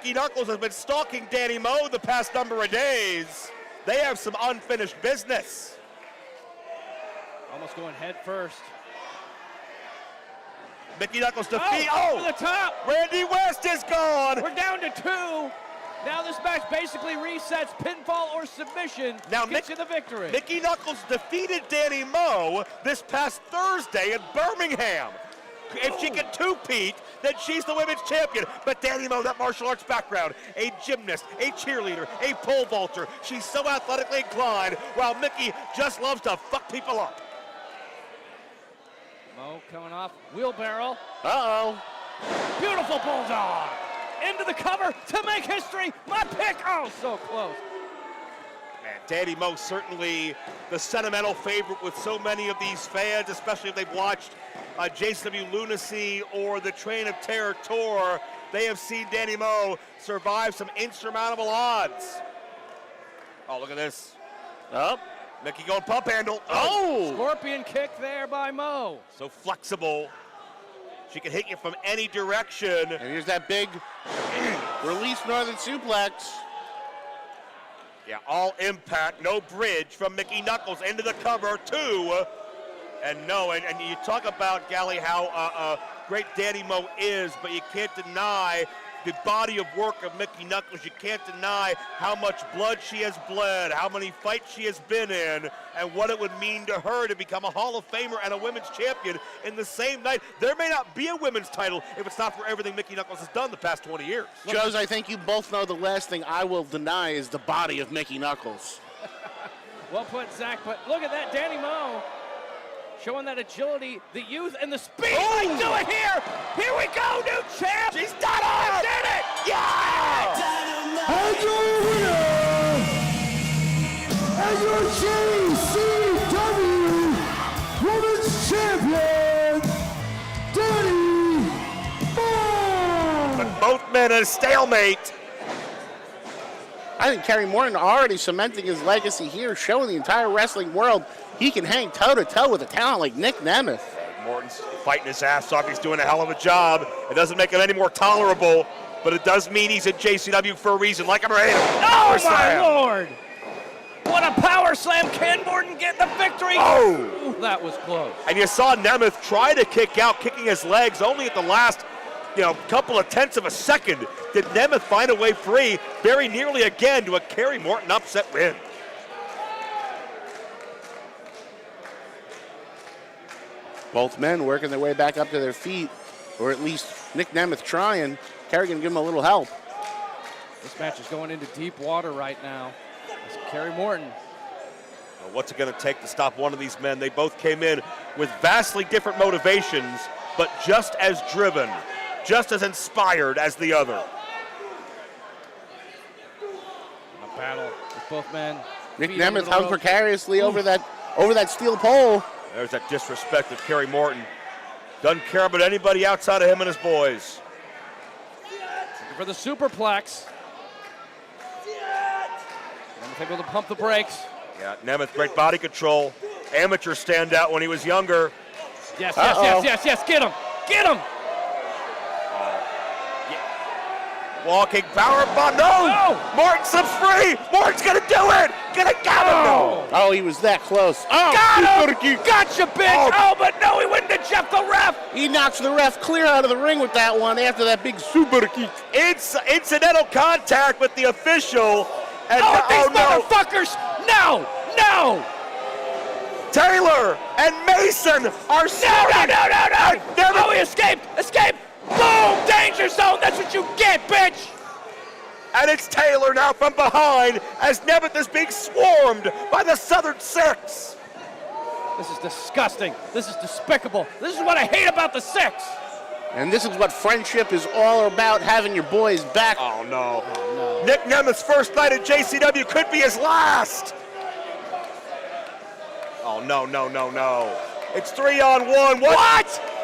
Mickey Knuckles has been stalking Danny Moe the past number of days. They have some unfinished business. Almost going head first. Mickey Knuckles defeat. Over the top. Randy West is gone. We're down to 2. Now this match basically resets pinfall or submission. Now gets you the victory. Mickey Knuckles defeated Danny Moe this past Thursday in Birmingham. If she can two-peat, then she's the women's champion. But Danny Moe, that martial arts background, a gymnast, a cheerleader, a pole vaulter. She's so athletically inclined, while Mickey just loves to fuck people up. Moe coming off wheelbarrow. Uh-oh. Beautiful bulldog. Into the cover to make history. My pick. Oh, so close. Man, Danny Moe certainly the sentimental favorite with so many of these fans, especially if they've watched JCW Lunacy or the Train of Terror tour. They have seen Danny Moe survive some insurmountable odds. Oh, look at this. Oh, Mickey going pump handle. Oh! Scorpion kick there by Moe. So flexible. She can hit you from any direction. And here's that big release northern suplex. Yeah, all impact, no bridge from Mickey Knuckles into the cover, 2. And you talk about, Gally, how great Danny Moe is, but you can't deny the body of work of Mickey Knuckles. You can't deny how much blood she has bled, how many fights she has been in, and what it would mean to her to become a Hall of Famer and a women's champion in the same night. There may not be a women's title if it's not for everything Mickey Knuckles has done the past 20 years. Joes, I think you both know the last thing I will deny is the body of Mickey Knuckles. Well put, Zach, but look at that, Danny Moe. Showing that agility, the youth, and the speed. I do it here. Here we go, new champ. She's done it. Did it. Yeah. And your winner, and your JCW Women's Champion, Danny Moe. But both men in a stalemate. I think Carrie Morton already cementing his legacy here, showing the entire wrestling world he can hang toe-to-toe with a talent like Nick Nemeth. Morton's fighting his ass off. He's doing a hell of a job. It doesn't make it any more tolerable, but it does mean he's in JCW for a reason. Like him or hate him. Oh, my Lord. What a power slam. Can Morton get the victory? Oh. Ooh, that was close. And you saw Nemeth try to kick out, kicking his legs only at the last couple of tenths of a second. Did Nemeth find a way free very nearly again to a Carrie Morton upset win. Both men working their way back up to their feet, or at least Nick Nemeth trying. Carrie can give him a little help. This match is going into deep water right now. It's Carrie Morton. Well, what's it going to take to stop one of these men? They both came in with vastly different motivations, but just as driven, just as inspired as the other. A battle with both men. Nick Nemeth hung precariously over that steel pole. There's that disrespect of Carrie Morton. Doesn't care about anybody outside of him and his boys. Looking for the superplex. Nemeth able to pump the brakes. Yeah, Nemeth, great body control. Amateur standout when he was younger. Yes, get him. Get him. Walking power bomb. No! Morton slips free. Morton's gonna do it. Gonna get him. No. Oh, he was that close. Oh, got him. Gotcha, bitch. Oh, but no, he went to Jeff the ref. He knocks the ref clear out of the ring with that one after that big super kick. It's incidental contact with the official. And these motherfuckers. No. Taylor and Mason are sorry. No. Oh, he escaped. Boom! Danger zone! That's what you get, bitch! And it's Taylor now from behind as Nemeth is being swarmed by the Southern Six. This is disgusting. This is despicable. This is what I hate about the Six. And this is what friendship is all about, having your boys back. Oh, no. Nick Nemeth's first night at JCW could be his last. Oh, no. It's 3-on-1.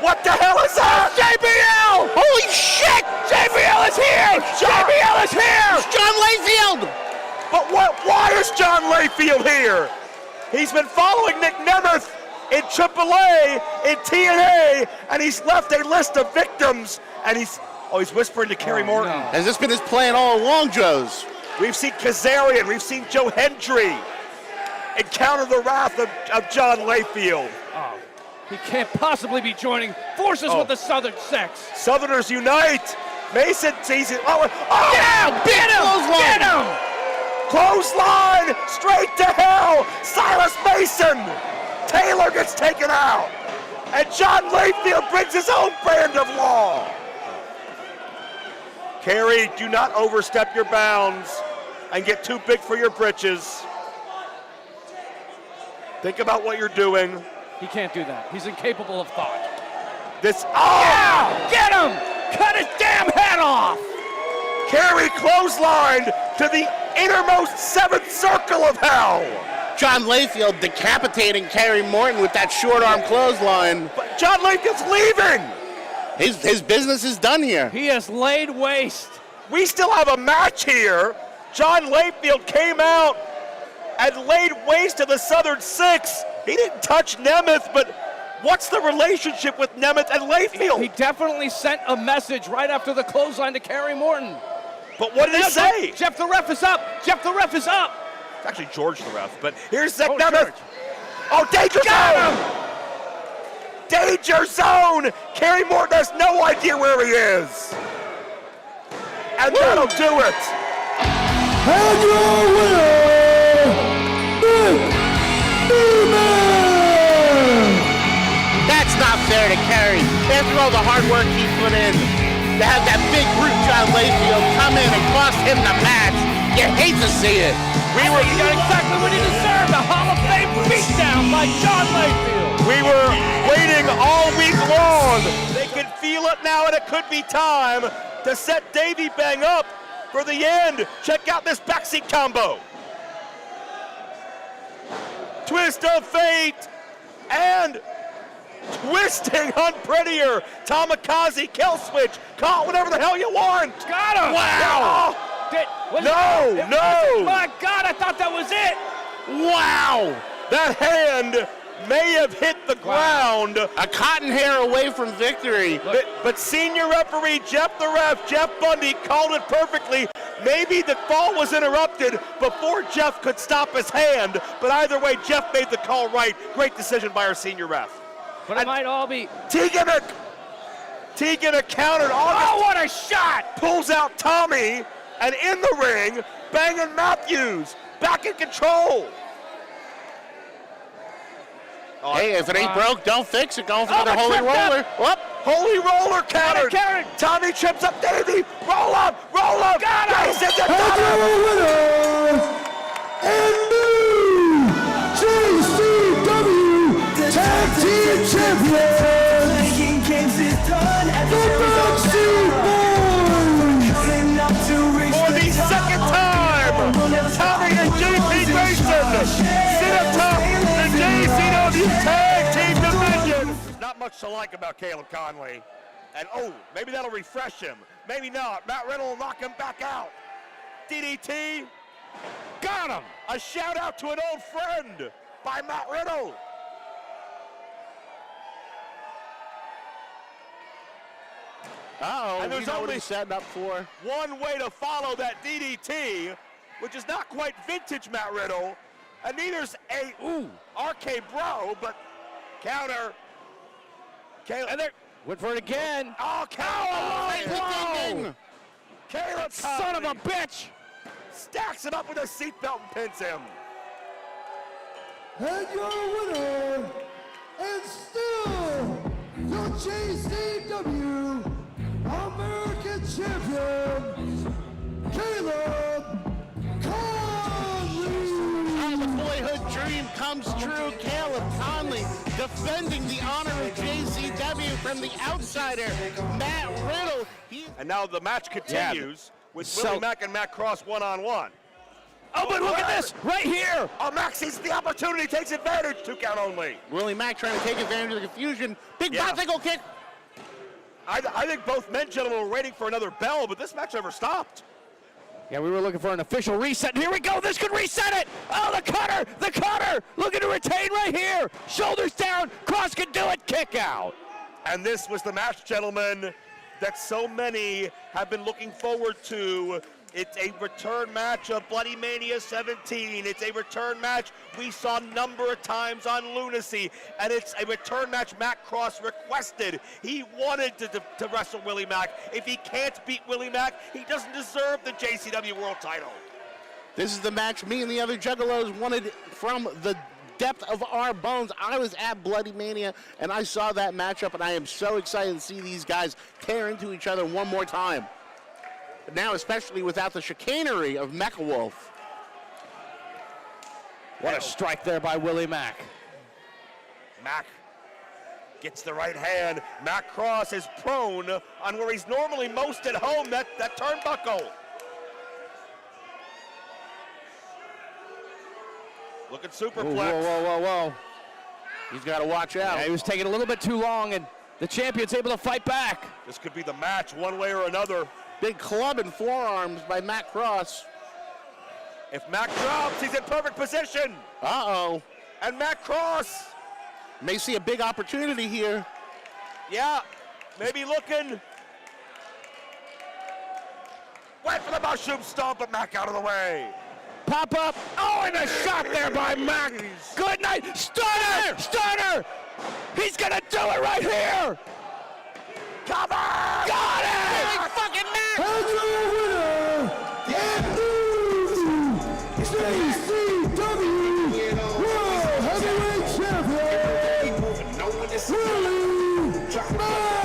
What the hell is that? JBL! Holy shit! JBL is here! JBL is here! It's John Layfield! But why is John Layfield here? He's been following Nick Nemeth in AAA, in TNA, and he's left a list of victims, and he's Oh, he's whispering to Carrie Morton. no. Has this been his plan all along, Joe's? We've seen Kazarian, we've seen Joe Hendry encounter the wrath of John Layfield. Oh, he can't possibly be joining forces with the Southern sex. Southerners unite. Mason sees it. Oh, Get out! Get him! Get him! Clothesline straight to hell. Silas Mason. Taylor gets taken out. And John Layfield brings his own brand of law. Carrie, do not overstep your bounds and get too big for your britches. Think about what you're doing. He can't do that. He's incapable of thought. This, Yeah! Get him! Cut his damn head off! Carrie clotheslined to the innermost seventh circle of hell. John Layfield decapitating Carrie Morton with that short arm clothesline. But John Layfield's leaving. His business is done here. He has laid waste. We still have a match here. John Layfield came out and laid waste to the Southern Six. He didn't touch Nemeth, but what's the relationship with Nemeth and Layfield? He definitely sent a message right after the clothesline to Carrie Morton. But what did he say? Jeff, the ref is up. Jeff, the ref is up. It's actually George the ref, but here's Zach Oh, Nemeth. George. Oh, danger Got zone! Danger zone! Carrie Morton has no idea where he is. And that'll do it. And your winner, Nemeth! That's not fair to Carrie. After all the hard work he put in, to have that big brute John Layfield come in and cost him the match, you hate to see it. He got exactly what he deserved, a Hall of Fame beatdown by John Layfield. We were waiting all week long. They can feel it now, and it could be time to set Davey Bang up for the end. Check out this backseat combo. Twist of fate and twisting unprettier. Tamikaze, kill switch, call it whatever the hell you want. Got him. Wow. No. My God, I thought that was it. Wow. That hand may have hit the ground. A cotton hair away from victory. But senior referee Jeff the ref, Jeff Bundy, called it perfectly. Maybe the fall was interrupted before Jeff could stop his hand, but either way, Jeff made the call right. Great decision by our senior ref. But it might all be. Tegan countered. Oh, what a shot! Pulls out Tommy, and in the ring, Bangin' Matthews back in control. Hey, if it ain't broke, don't fix it. Going for the holy tripped up. roller. Whoop. Holy roller countered. Countered. Tommy trips up Davey. Roll up. Got him. And your winner, and new JCW Tag Team Champions, the Backseat Boys. For the second time, Tommy and JP Grayson sit atop the JCW Tag Team Division. There's not much to like about Caleb Conley. And maybe that'll refresh him. Maybe not. Matt Riddle will knock him back out. DDT. Got him. A shout out to an old friend by Matt Riddle. Uh-oh, And there's you know what only he's setting up for. one way to follow that DDT, which is not quite vintage Matt Riddle, and neither's a RK Bro, but counter. Caleb, and Went for it again. Caleb! Caleb, Son of a bitch! stacks him up with a seatbelt and pins him. And your winner, and still your JCW American Champion, Caleb Conley. The boyhood dream comes true. Caleb Conley defending the honor of JCW from the outsider, Matt Riddle. And now the match continues with So- Willie Mack and Matt Cross one-on-one. Oh, but look at this, right here. Oh, Mack sees the opportunity, takes advantage, 2 count only. Willie Mack trying to take advantage of the confusion. Big Yeah. bicycle kick. I think both men, gentlemen, were waiting for another bell, but this match never stopped. Yeah, we were looking for an official reset. Here we go. This could reset it. Oh, the cutter. Looking to retain right here. Shoulders down. Cross can do it. Kick out. And this was the match, gentlemen. that so many have been looking forward to. It's a return match of Bloody Mania 17. It's a return match we saw a number of times on Lunacy, and it's a return match Mack Cross requested. He wanted to wrestle Willie Mack. If he can't beat Willie Mack, he doesn't deserve the JCW World title. This is the match me and the other Juggalos wanted from the depth of our bones. I was at Bloody Mania, and I saw that matchup, and I am so excited to see these guys tear into each other one more time. Now, especially without the chicanery of Mecha Wolf. What a strike there by Willie Mack. Mack gets the right hand. Mack Cross is prone on where he's normally most at home, that turnbuckle. Look at Superplex. Whoa. He's got to watch out. Yeah, he was taking a little bit too long, and the champion's able to fight back. This could be the match one way or another. Big club and forearms by Mack Cross. If Mack drops, he's in perfect position. Uh-oh. And Mack Cross. May see a big opportunity here. Yeah, maybe looking. Went for the mushroom stomp, but Mack out of the way. Pop up. Oh, and a shot there by Mack. Good night. Stunner. He's going to do it right here. Cover! Got it! Big fucking Mack! And your winner, and new JCW World Heavyweight Champion, Willie Mack!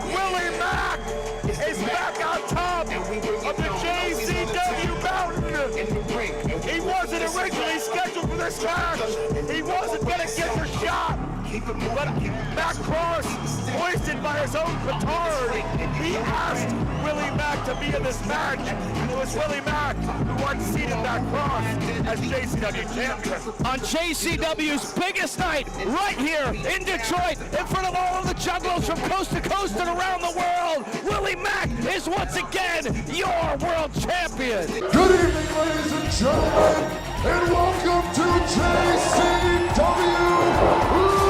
Willie Mack is back on top of the JCW mountain. He wasn't originally scheduled for this match. He wasn't going to get the shot. But Mack Cross, hoisted by his own petard, he asked Willie Mack to be in this match. It was Willie Mack who unseated Mack Cross as JCW champion. On JCW's biggest night, right here in Detroit, in front of all of the Juggalos from coast to coast and around the world, Willie Mack is once again your world champion. Good evening, ladies and gentlemen, and welcome to JCW Lunacy!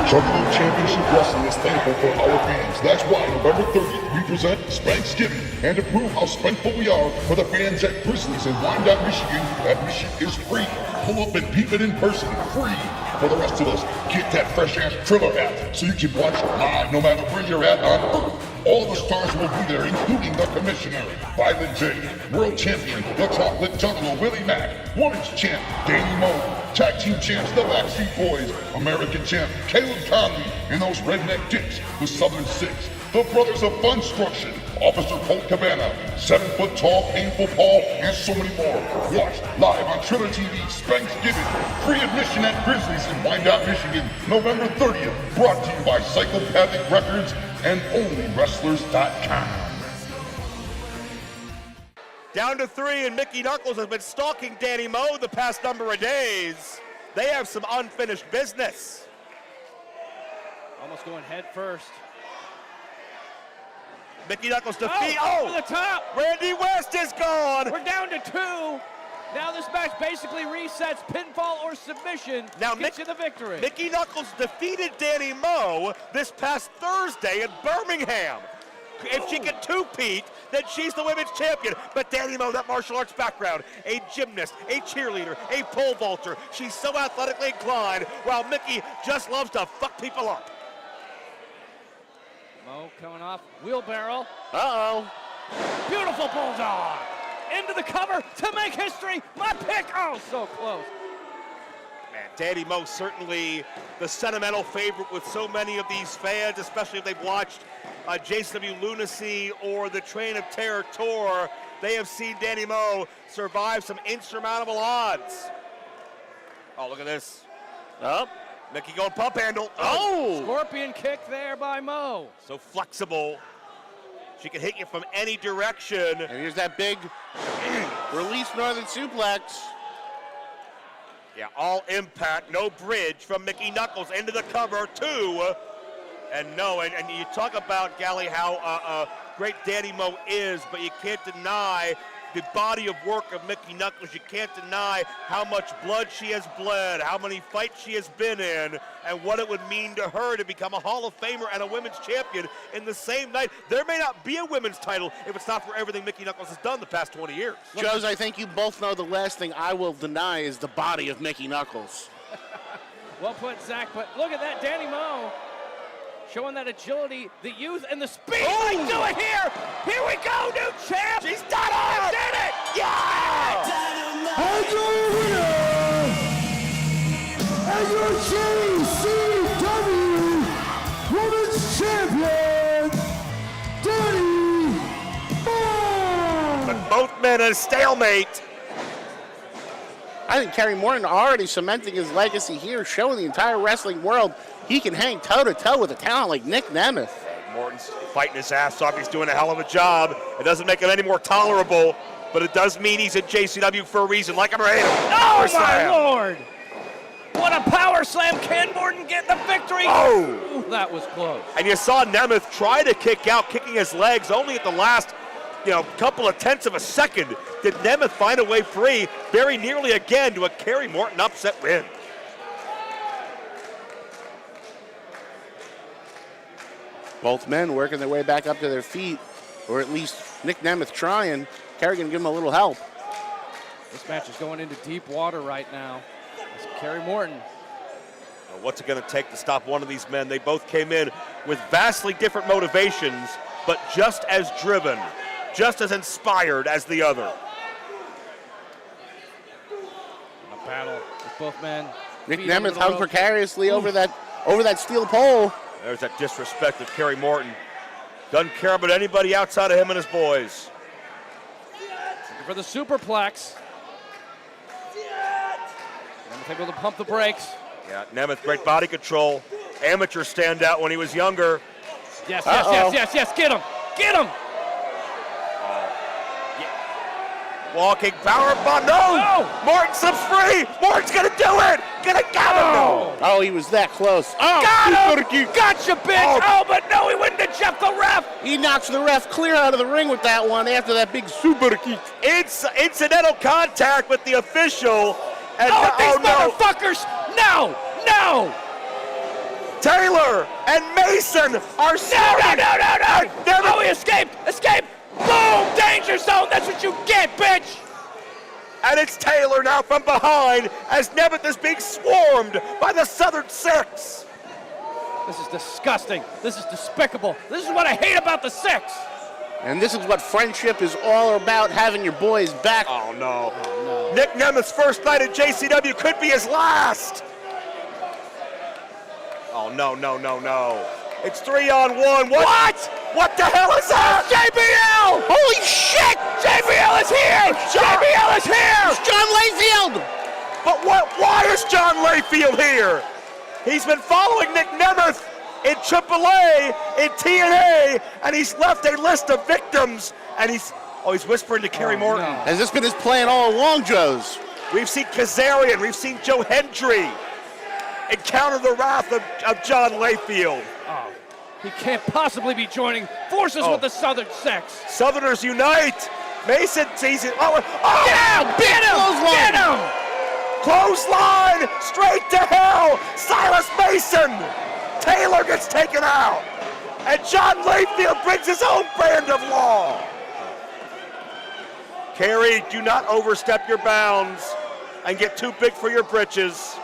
Juggalo Championship Wrestling is thankful for our fans. That's why November 30th we present Spanksgiving. And to prove how spankful we are for the fans at Grizzlies in Wyandotte, Michigan, admission is free. Pull up and peep it in person, free. For the rest of us, get that fresh-ass Triller hat so you can watch live no matter where you're at on Earth. All the stars will be there, including the Commissioner, Violent J, World Champion, the Chocolate Juggalo Willie Mack, Women's Champ, Danny Moe, Tag Team Champs, the Backseat Boys, American Champ, Caleb Conley, and those redneck dicks, the Southern Six, the Brothers of Funstruction, Officer Colt Cabana, 7-foot-tall Painful Paul, and so many more. Watch live on Triller TV, Spanksgiving. Free admission at Grizzlies in Wyandotte, Michigan, November 30th. Brought to you by Psychopathic Records and OnlyWrestlers.com. Down to 3, and Mickey Knuckles has been stalking Danny Moe the past number of days. They have some unfinished business. Almost going head first. Mickey Knuckles defeat. Over the top. Randy West is gone. We're down to 2. Now this match basically resets pinfall or submission. Now gets you the victory. Mickey Knuckles defeated Danny Moe this past Thursday in Birmingham. If she can two-peat, then she's the women's champion. But Danny Moe, that martial arts background, a gymnast, a cheerleader, a pole vaulter. She's so athletically inclined, while Mickey just loves to fuck people up. Moe coming off wheelbarrow. Uh-oh. Beautiful bulldog. Into the cover to make history. My pick. Oh, so close. Man, Danny Moe certainly the sentimental favorite with so many of these fans, especially if they've watched JCW Lunacy or the Train of Terror Tour. They have seen Danny Moe survive some insurmountable odds. Oh, look at this. Up. Mickey going pump handle. Oh! Scorpion kick there by Moe. So flexible. She can hit you from any direction. And here's that big release Northern Suplex. Yeah, all impact, no bridge from Mickey Knuckles into the cover, 2. And you talk about, Gally, how great Danny Moe is, but you can't deny the body of work of Mickey Knuckles. You can't deny how much blood she has bled, how many fights she has been in, and what it would mean to her to become a Hall of Famer and a women's champion in the same night. There may not be a women's title if it's not for everything Mickey Knuckles has done the past 20 years. Joes, I think you both know the last thing I will deny is the body of Mickey Knuckles. Well put, Zach, but look at that, Danny Moe showing that agility, the youth, and the speed. They do it here. Here we go, new champ. She's done it. Did it. Yeah! And your winner, and your JCW Women's Champion, Danny Moe. But both men in a stalemate. I think Carrie Morton already cementing his legacy here, showing the entire wrestling world he can hang toe-to-toe with a talent like Nick Nemeth. Morton's fighting his ass off. He's doing a hell of a job. It doesn't make it any more tolerable, but it does mean he's at JCW for a reason. Like him or hate him. Oh, my Lord. What a power slam. Can Morton get the victory? Oh! Ooh, that was close. And you saw Nemeth try to kick out, kicking his legs only at the last, couple of tenths of a second. Did Nemeth find a way free very nearly again to a Carrie Morton upset win. Both men working their way back up to their feet, or at least Nick Nemeth trying. Carrie gonna give him a little help. This match is going into deep water right now. It's Carrie Morton. Now, what's it going to take to stop one of these men? They both came in with vastly different motivations, but just as driven, just as inspired as the other. A battle with both men. Nick Feet under Nemeth the hung rope. precariously over that steel pole. There's that disrespect of Carrie Morton. Doesn't care about anybody outside of him and his boys. Looking for the superplex. Nemeth able to pump the brakes. Yeah, Nemeth, great body control. Amateur standout when he was younger. Yes, yes, yes, yes, yes. Get him. Get him. Walking power bomb. No! Morton slips free. Morton's going to do it. Going to get him. No. Oh, he was that close. Oh, Got him. Gotcha, bitch. Oh, but no, he went to Jeff the ref. He knocks the ref clear out of the ring with that one after that big super kick. It's incidental contact with the official. And These motherfuckers. No, no. Taylor and Mason are shooting. No. Oh, he escaped. Boom, danger zone. That's what you get, bitch. And it's Taylor now from behind as Nemeth is being swarmed by the Southern Six. This is disgusting. This is despicable. This is what I hate about the Six. And this is what friendship is all about, having your boys back. Oh, no. Nick Nemeth's first night at JCW could be his last. Oh, no. It's 3-on-1. What? What the hell is that? JBL! Holy shit! JBL is here! JBL is here! It's John Layfield! But why is John Layfield here? He's been following Nick Nemeth in AAA, in TNA, and he's left a list of victims, and he's whispering to Carrie Morton. No. Has this been his plan all along, Joes? We've seen Kazarian, we've seen Joe Hendry encounter the wrath of John Layfield. Oh, he can't possibly be joining forces with the Southern Six. Southerners unite. Mason sees it. Get him! Clothesline straight to hell. Silas Mason. Taylor gets taken out. And John Layfield brings his own brand of law. Carrie, do not overstep your bounds and get too big for your britches.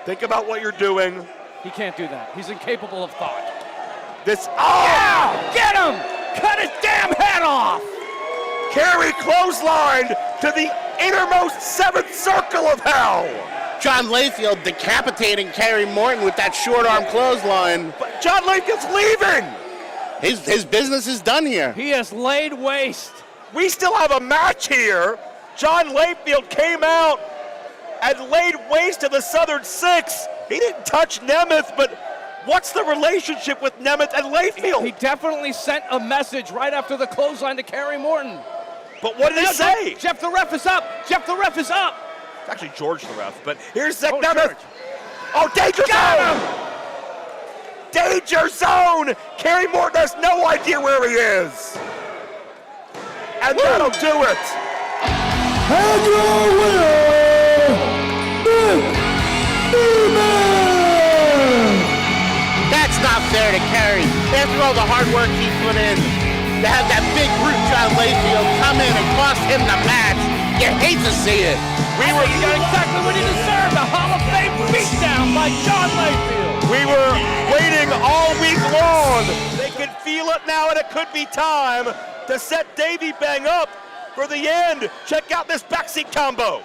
Think about what you're doing. He can't do that. He's incapable of thought. Yeah! Get him! Cut his damn head off! Carrie clotheslined to the innermost seventh circle of hell. John Layfield decapitating Carrie Morton with that short arm clothesline. But John Layfield's leaving. His business is done here. He has laid waste. We still have a match here. John Layfield came out and laid waste to the Southern Six. He didn't touch Nemeth, but what's the relationship with Nemeth and Layfield? He definitely sent a message right after the clothesline to Carrie Morton. But what did he say? Jeff the ref is up. Jeff the ref is up. It's actually George the ref, but here's Zach Nemeth. George. Oh, danger zone! Danger zone! Carrie Morton has no idea where he is. And that'll do it. And your winner, Nemeth! That's not fair to Carrie. After all the hard work he put in, to have that big brute John Layfield come in and cost him the match, you hate to see it. He got exactly what he deserved, a Hall of Fame beatdown by John Layfield. We were waiting all week long. They can feel it now, and it could be time to set Davey Bang up for the end. Check out this backseat combo.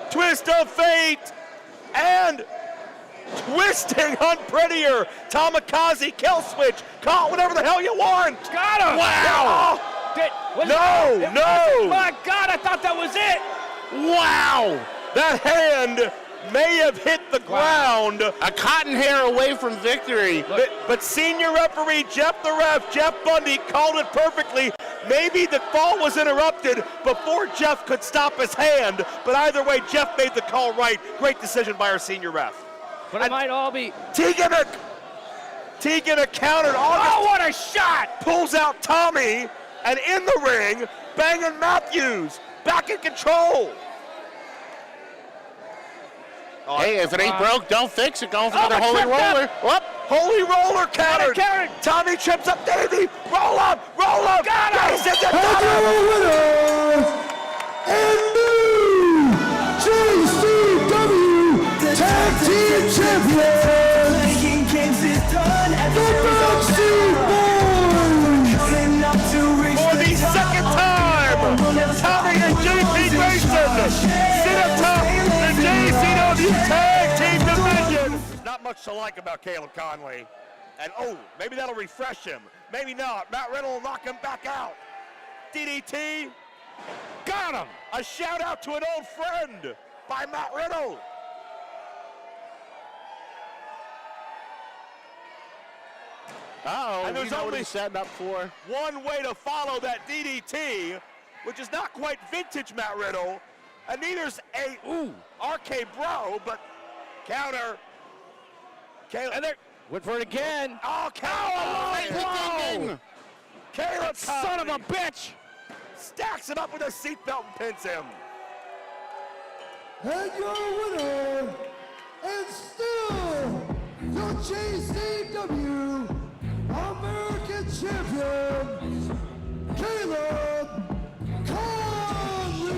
Twist of fate and twisting unprettier. Tamikaze, kill switch, call it whatever the hell you want. Got him. Wow. No. My God, I thought that was it. Wow! That hand may have hit the ground. A cotton hair away from victory. But senior referee Jeff Bundy, called it perfectly. Maybe the fall was interrupted before Jeff could stop his hand, but either way, Jeff made the call right. Great decision by our senior ref. But it might all be. Tegan countered. Oh, what a shot! Pulls out Tommy, and in the ring, Bangin' Matthews back in control. Hey, if it ain't broke, don't fix it. Going for another holy tripped up. roller. Whoop. Holy roller countered. Tommy trips up Davey. Roll up. Got him. He sends it And down. your winner, and new JCW Tag Team Champions, the Backseat Boys. For the second time, Tommy and JP Grayson sit atop the JCW Tag Team Division. Not much to like about Caleb Conley. And maybe that'll refresh him. Maybe not. Matt Riddle will knock him back out. DDT. Got him. A shout out to an old friend by Matt Riddle. Uh-oh, And there's you know what only he's setting up for. one way to follow that DDT, which is not quite vintage Matt Riddle, and neither's a RK Bro, but counter. Caleb. And went for it again. Oh, Caleb! Whoa. Caleb, Son of a bitch. stacks him up with a seatbelt and pins him. And your winner, and still your JCW American Champion, Caleb Conley.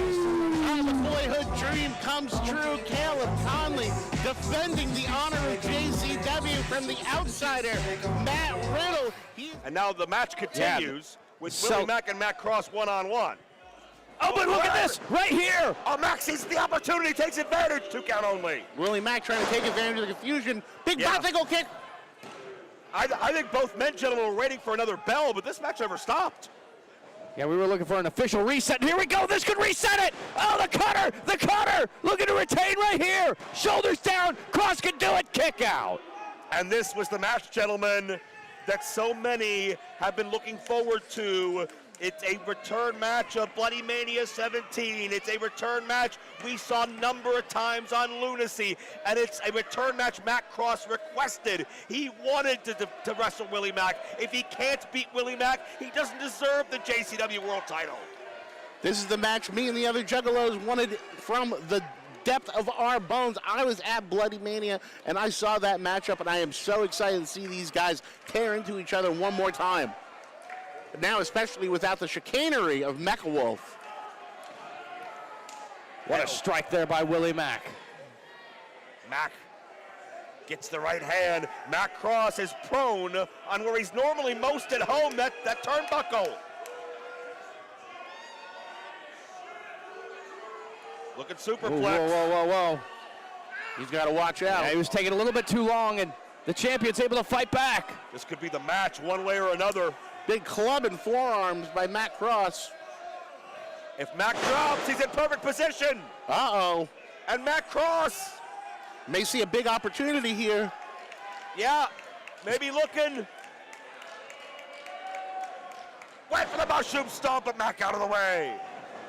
The boyhood dream comes true. Caleb Conley defending the honor of JCW from the outsider, Matt Riddle. And now the match continues with So- Willie Mack and Matt Cross one-on-one. Oh, but look at this right here. Oh, Mack sees the opportunity, takes advantage. 2 count only. Willie Mack trying to take advantage of the confusion. Big Yeah. bicycle kick. I think both men, gentlemen, were waiting for another bell, but this match never stopped. Yeah, we were looking for an official reset. Here we go. This could reset it. Oh, the cutter. Looking to retain right here. Shoulders down. Cross can do it. Kick out. And this was the match, gentlemen, that so many have been looking forward to. It's a return match of Bloody Mania 17. It's a return match we saw a number of times on Lunacy. And it's a return match Matt Cross requested. He wanted to wrestle Willie Mack. If he can't beat Willie Mack, he doesn't deserve the JCW World title. This is the match me and the other Juggalos wanted from the depth of our bones. I was at Bloody Mania, and I saw that matchup, and I am so excited to see these guys tear into each other one more time. Now, especially without the chicanery of Mecha Wolf. What a strike there by Willie Mack. Mack gets the right hand. Matt Cross is prone on where he's normally most at home, that turnbuckle. Look at superplex. Whoa. He's got to watch out. Yeah, he was taking a little bit too long, and the champion's able to fight back. This could be the match one way or another. Big club and forearms by Matt Cross. If Mack drops, he's in perfect position. Uh-oh. And Matt Cross, May see a big opportunity here. yeah, maybe looking. Went for the mushroom stomp, but Mack out of the way.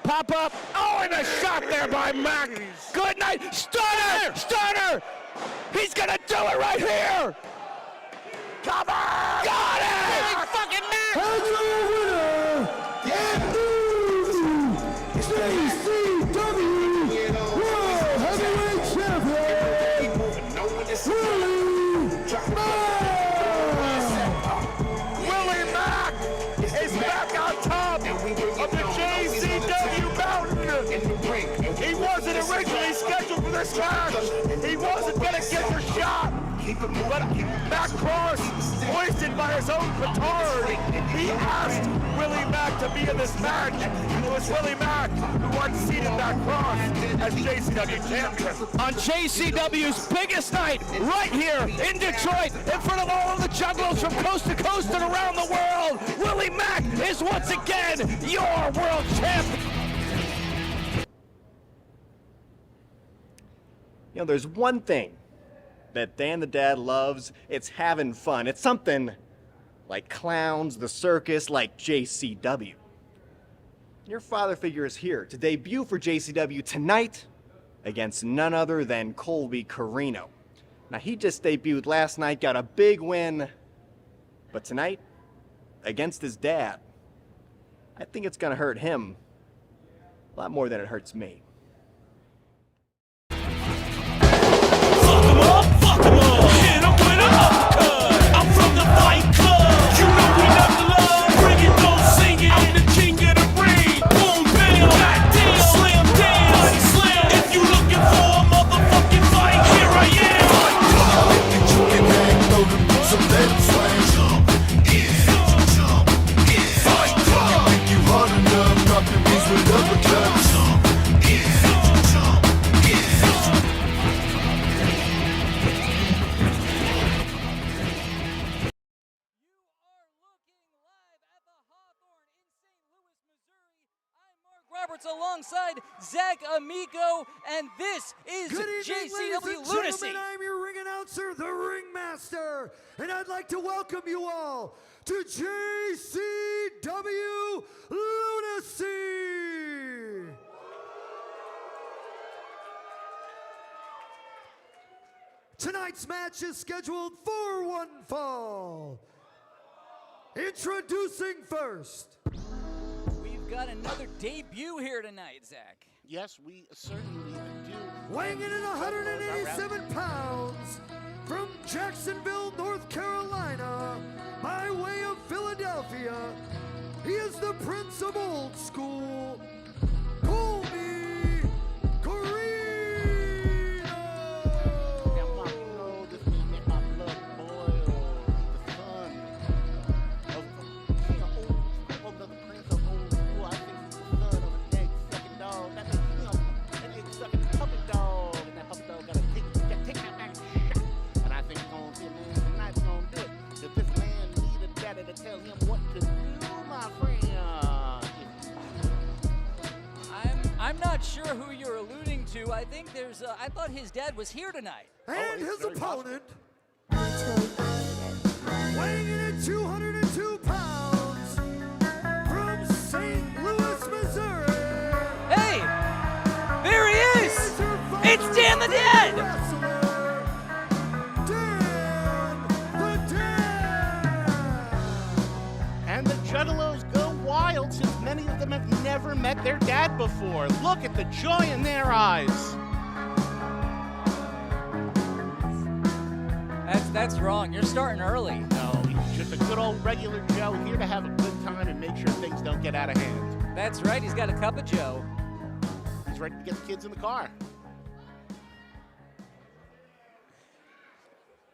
Pop up. Oh, and a shot there by Mack. Good night. Stunner. He's going to do it right here. Cover! Got it. Big fucking Matt. And your winner, JCW World Heavyweight Champion, Willie Mack! Willie Mack is back on top of the JCW mountain. He wasn't originally scheduled for this match. He wasn't going to get the shot. But Mack Cross, hoisted by his own petard, he asked Willie Mack to be in this match. It was Willie Mack who unseated Mack Cross as JCW champion. On JCW's biggest night, right here in Detroit, in front of all of the juggalos from coast to coast and around the world, Willie Mack is once again your world champion. You know, there's one thing that Dan the Dad loves. It's having fun. It's something like clowns, the circus, like JCW. Your father figure is here to debut for JCW tonight against none other than Colby Corino. Now, he just debuted last night, got a big win, but tonight, against his dad, I think it's gonna hurt him a lot more than it hurts me. Fuck 'em up, hit 'em with an uppercut. I'm from the Fight Club, you know we never love. Bring it, don't sing it, I'm the king of the ring. Boom, bam, back down, slam down, body slam. If you looking for a motherfucking fight, here I am. You can hang low to do some let 'em swing. Fight club. Think you hard enough, drop your knees with uppercuts. Alongside Zach Amico, and this is Good evening, JCW ladies and Lunacy. gentlemen. I'm your ring announcer, the Ringmaster, and I'd like to welcome you all to JCW Lunacy. Tonight's match is scheduled for one fall. Introducing first. Got another debut here tonight, Zach. Yes, we certainly do. Weighing in at 187 pounds, from Jacksonville, North Carolina, by way of Philadelphia, he is the Prince of Old School, Colby Corino. Now, Mark, you know this may make my blood boil. The son of king of old, another prince of old school. I think he's the son of an egg-sucking dog. That makes him an egg-sucking puppy dog. And that puppy dog got to take that back shot. And I think tonight's gonna do it. If this man need a daddy to tell him what to do, my friend. I'm not sure who you're alluding to. I think there's. I thought his dad was here tonight. And his opponent, weighing in at 202 pounds, from St. Louis, Missouri. Hey, there he is. It's Dan the Dad. And the Juggalos go wild since many of them have never met their dad before. Look at the joy in their eyes. That's wrong. You're starting early. No, he's just a good old regular Joe here to have a good time and make sure things don't get out of hand. That's right. He's got a cup of Joe. He's ready to get the kids in the car.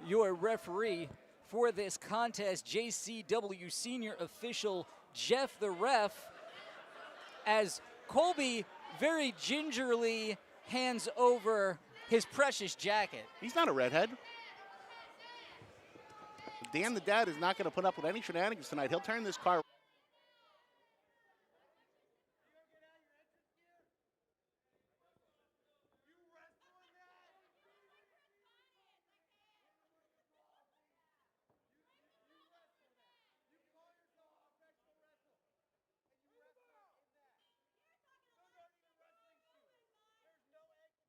Your referee for this contest, JCW senior official Jeff the Ref, as Colby very gingerly hands over his precious jacket. He's not a redhead. Dan the Dad is not going to put up with any shenanigans tonight. He'll turn this car.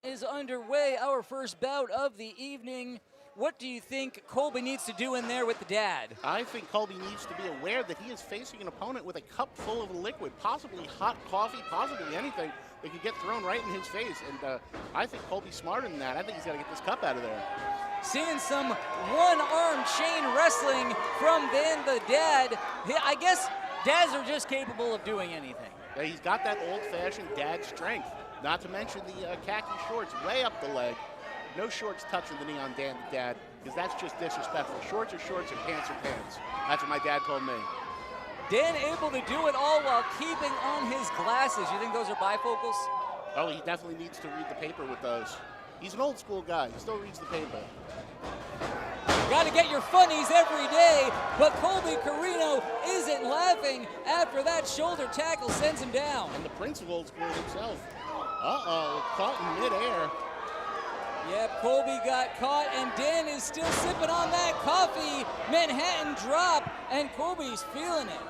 Is underway, our first bout of the evening. What do you think Colby needs to do in there with the dad? I think Colby needs to be aware that he is facing an opponent with a cup full of liquid, possibly hot coffee, possibly anything that could get thrown right in his face. And I think Colby's smarter than that. I think he's got to get this cup out of there. Seeing some one-arm chain wrestling from Dan the Dad. I guess dads are just capable of doing anything. Yeah, he's got that old-fashioned dad strength. Not to mention the khaki shorts way up the leg. No shorts touching the knee on Dan the Dad, because that's just disrespectful. Shorts are shorts and pants are pants. That's what my dad told me. Dan able to do it all while keeping on his glasses. You think those are bifocals? Oh, he definitely needs to read the paper with those. He's an old school guy. He still reads the paper. Got to get your funnies every day, but Colby Corino isn't laughing after that shoulder tackle sends him down. And the prince of old school himself. Uh-oh, caught in midair. Yep, Colby got caught, and Dan is still sipping on that coffee. Manhattan drop, and Colby's feeling it.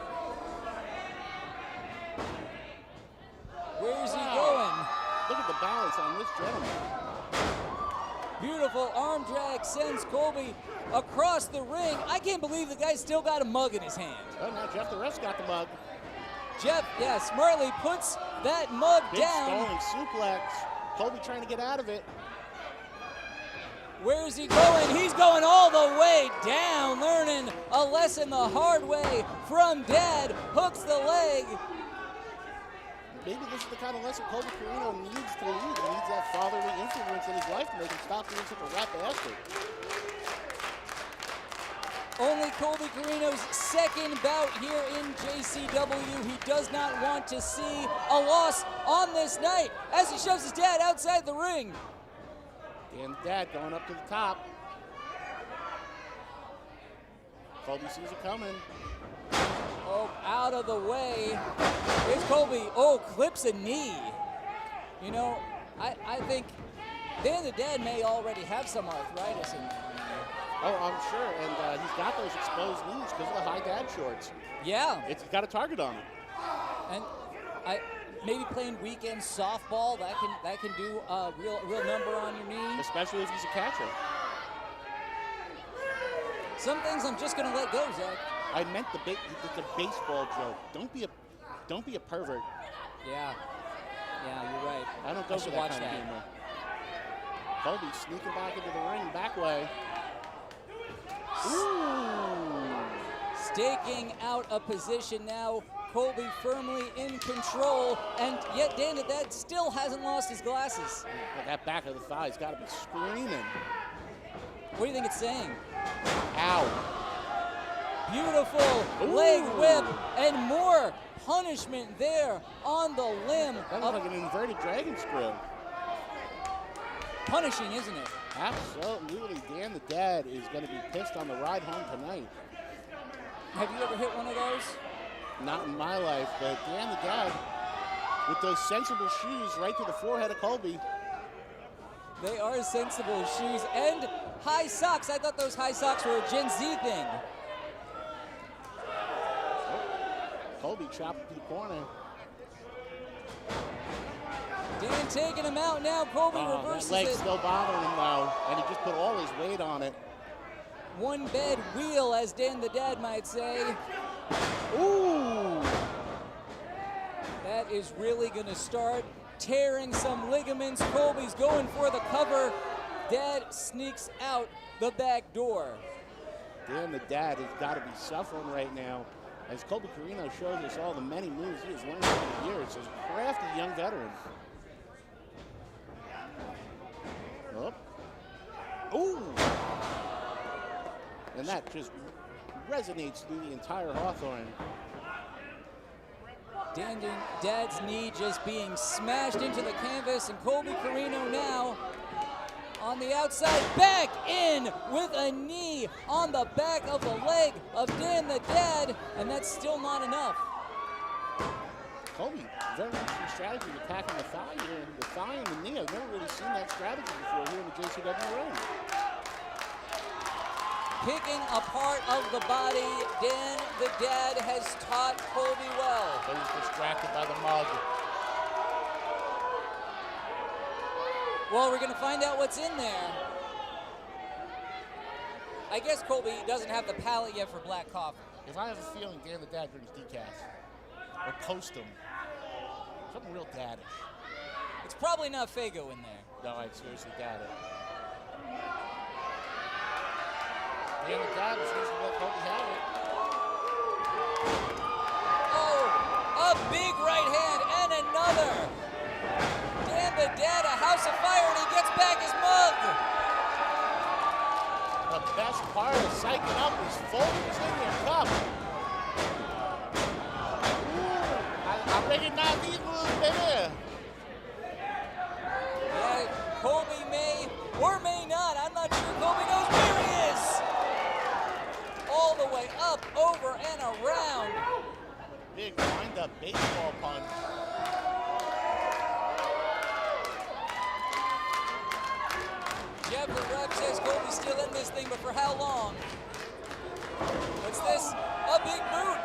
Where's he going? Look at the balance on this gentleman. Beautiful arm drag sends Colby across the ring. I can't believe the guy's still got a mug in his hand. Oh, now Jeff the ref's got the mug. Jeff, yeah, smartly puts that mug Big down. stalling suplex. Colby trying to get out of it. Where's he going? He's going all the way down, learning a lesson the hard way from Dad. Hooks the leg. Maybe this is the kind of lesson Colby Corino needs to lead. He needs that fatherly influence in his life to make him stop being such a rat bastard. Only Colby Corino's second bout here in JCW. He does not want to see a loss on this night as he shoves his dad outside the ring. And Dad going up to the top. Colby sees it coming. Oh, out of the way. Here's Colby. Oh, clips a knee. You know, I think Dan the Dad may already have some arthritis in there. Oh, I'm sure. And he's got those exposed knees because of the high dad shorts. Yeah. It's got a target on it. And maybe playing weekend softball, that can do a real number on your knee. Especially if he's a catcher. Some things I'm just gonna let go, Zach. I meant the baseball joke. Don't be a pervert. Yeah, you're right. I don't go for that kind of humor. Colby sneaking back into the ring, back way. Ooh. Staking out a position now. Colby firmly in control, and yet Dan the Dad still hasn't lost his glasses. That back of the thigh's got to be screaming. What do you think it's saying? Ow. Beautiful leg whip, and more punishment there on the limb. That looks like an inverted dragon screw. Punishing, isn't it? Absolutely. Dan the Dad is going to be pissed on the ride home tonight. Have you ever hit one of those? Not in my life, but Dan the Dad, with those sensible shoes right to the forehead of Colby. They are sensible shoes and high socks. I thought those high socks were a Gen Z thing. Colby chopped to the corner. Dan taking him out now. Colby reverses that leg's it. still bothering him though, and he just put all his weight on it. One bed wheel, as Dan the Dad might say. Ooh! That is really gonna start tearing some ligaments. Colby's going for the cover. Dad sneaks out the back door. Dan the Dad has got to be suffering right now, as Colby Corino shows us all the many moves he has learned over the years as a crafty young veteran. Oh. Ooh! And that just resonates through the entire Hawthorne. Dad's knee just being smashed into the canvas, and Colby Corino now on the outside, back in with a knee on the back of the leg of Dan the Dad, and that's still not enough. Colby, very interesting strategy of attacking the thigh here. The thigh and the knee, I've never really seen that strategy before here in the JCW ring. Picking a part of the body, Dan the Dad has taught Colby well. So he's distracted by the mug. Well, we're going to find out what's in there. I guess Colby doesn't have the palate yet for black coffee. If I have a feeling Dan the Dad drinks decaf or post them, something real daddish. It's probably not Fago in there. No, I seriously doubt it. Dan the Dad was supposed to let Colby have it. Oh, a big right hand and another. Dan the Dad, a house of fire, and he gets back his mug. The best part of psyching up is focus in your cup. Ooh, I recognize these moves, baby. Yeah, Colby may or may not. I'm not sure Colby knows where he is. All the way up, over, and around. Big wind-up baseball punch. Jeff, the ref says Colby's still in this thing, but for how long? What's this? A big boot.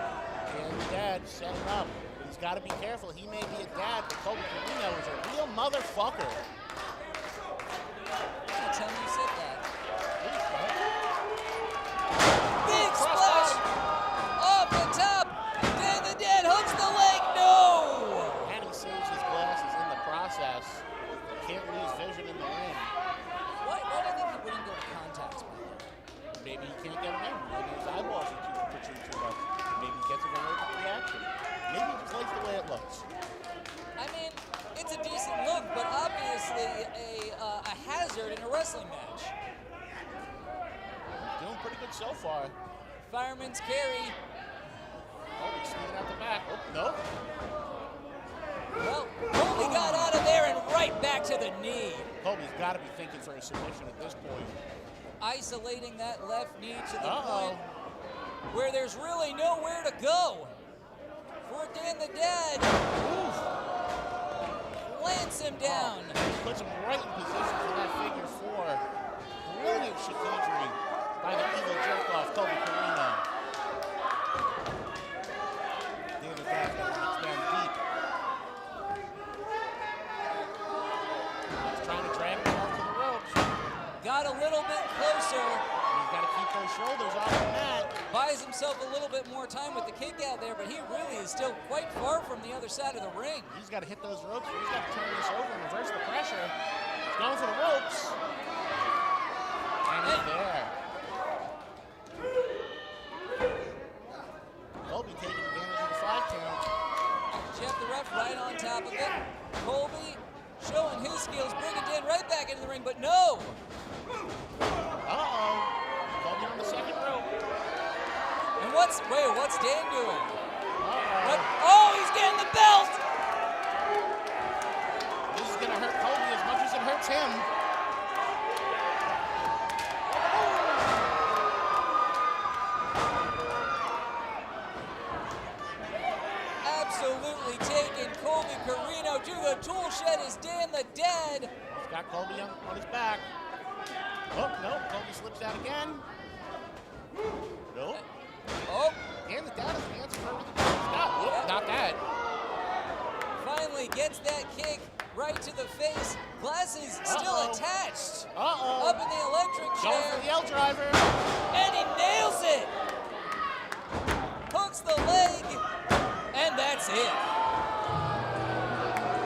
And Dad setting up. He's got to be careful. He may be a dad, but Colby Corino is a real motherfucker. I'll tell you said that. Please, Big splash! Off the top! Dan the Dad hooks the leg! No! And he saves his glasses in the process. Can't lose vision in the ring. Why do you think he wouldn't go to contact spot? Maybe he can't get him in. Maybe his eyeballs are twitching too much. Maybe he gets an allergic reaction. Maybe he just likes the way it looks. I mean, it's a decent look, but obviously a hazard in a wrestling match. He's doing pretty good so far. Fireman's carry. Oh, he's sneaking out the back. Oh, no. Well, Colby got out of there and right back to the knee. Colby's got to be thinking for a submission at this point. Isolating that left knee to the Uh-oh. point where there's really nowhere to go. For Dan the Dad. Plants him down. Puts him right in position for that figure four. Brilliant chicanery by the evil jerk-off, Colby Corino. Dan the Dad reach down deep. He's trying to drag himself to the ropes. Got a little bit closer. He's got to keep those shoulders off the mat. Buys himself a little bit more time with the kick out there, but he really is still quite far from the other side of the ring. He's got to hit those ropes. He's got to turn this over and reverse the pressure. He's going for the ropes. And he's there. Colby taking advantage of the 5 count. Jeff the ref right on top of it. Colby showing his skills, bringing Dan right back into the ring, but no. Uh-oh. Colby on the second rope. And what's Dan doing? Uh-oh. Oh, he's getting the belt. This is going to hurt Colby as much as it hurts him. Absolutely taking Colby Corino to the tool shed is Dan the Dad. He's got Colby on his back. Oh, no. Colby slips out again. Nope. Oh, And the Dad is the answer for everything. Whoop, not that. finally gets that kick right to the face. Glasses still attached. Uh-oh. Up in the electric Going chair. for the L driver. And he nails it. Hooks the leg. And that's it.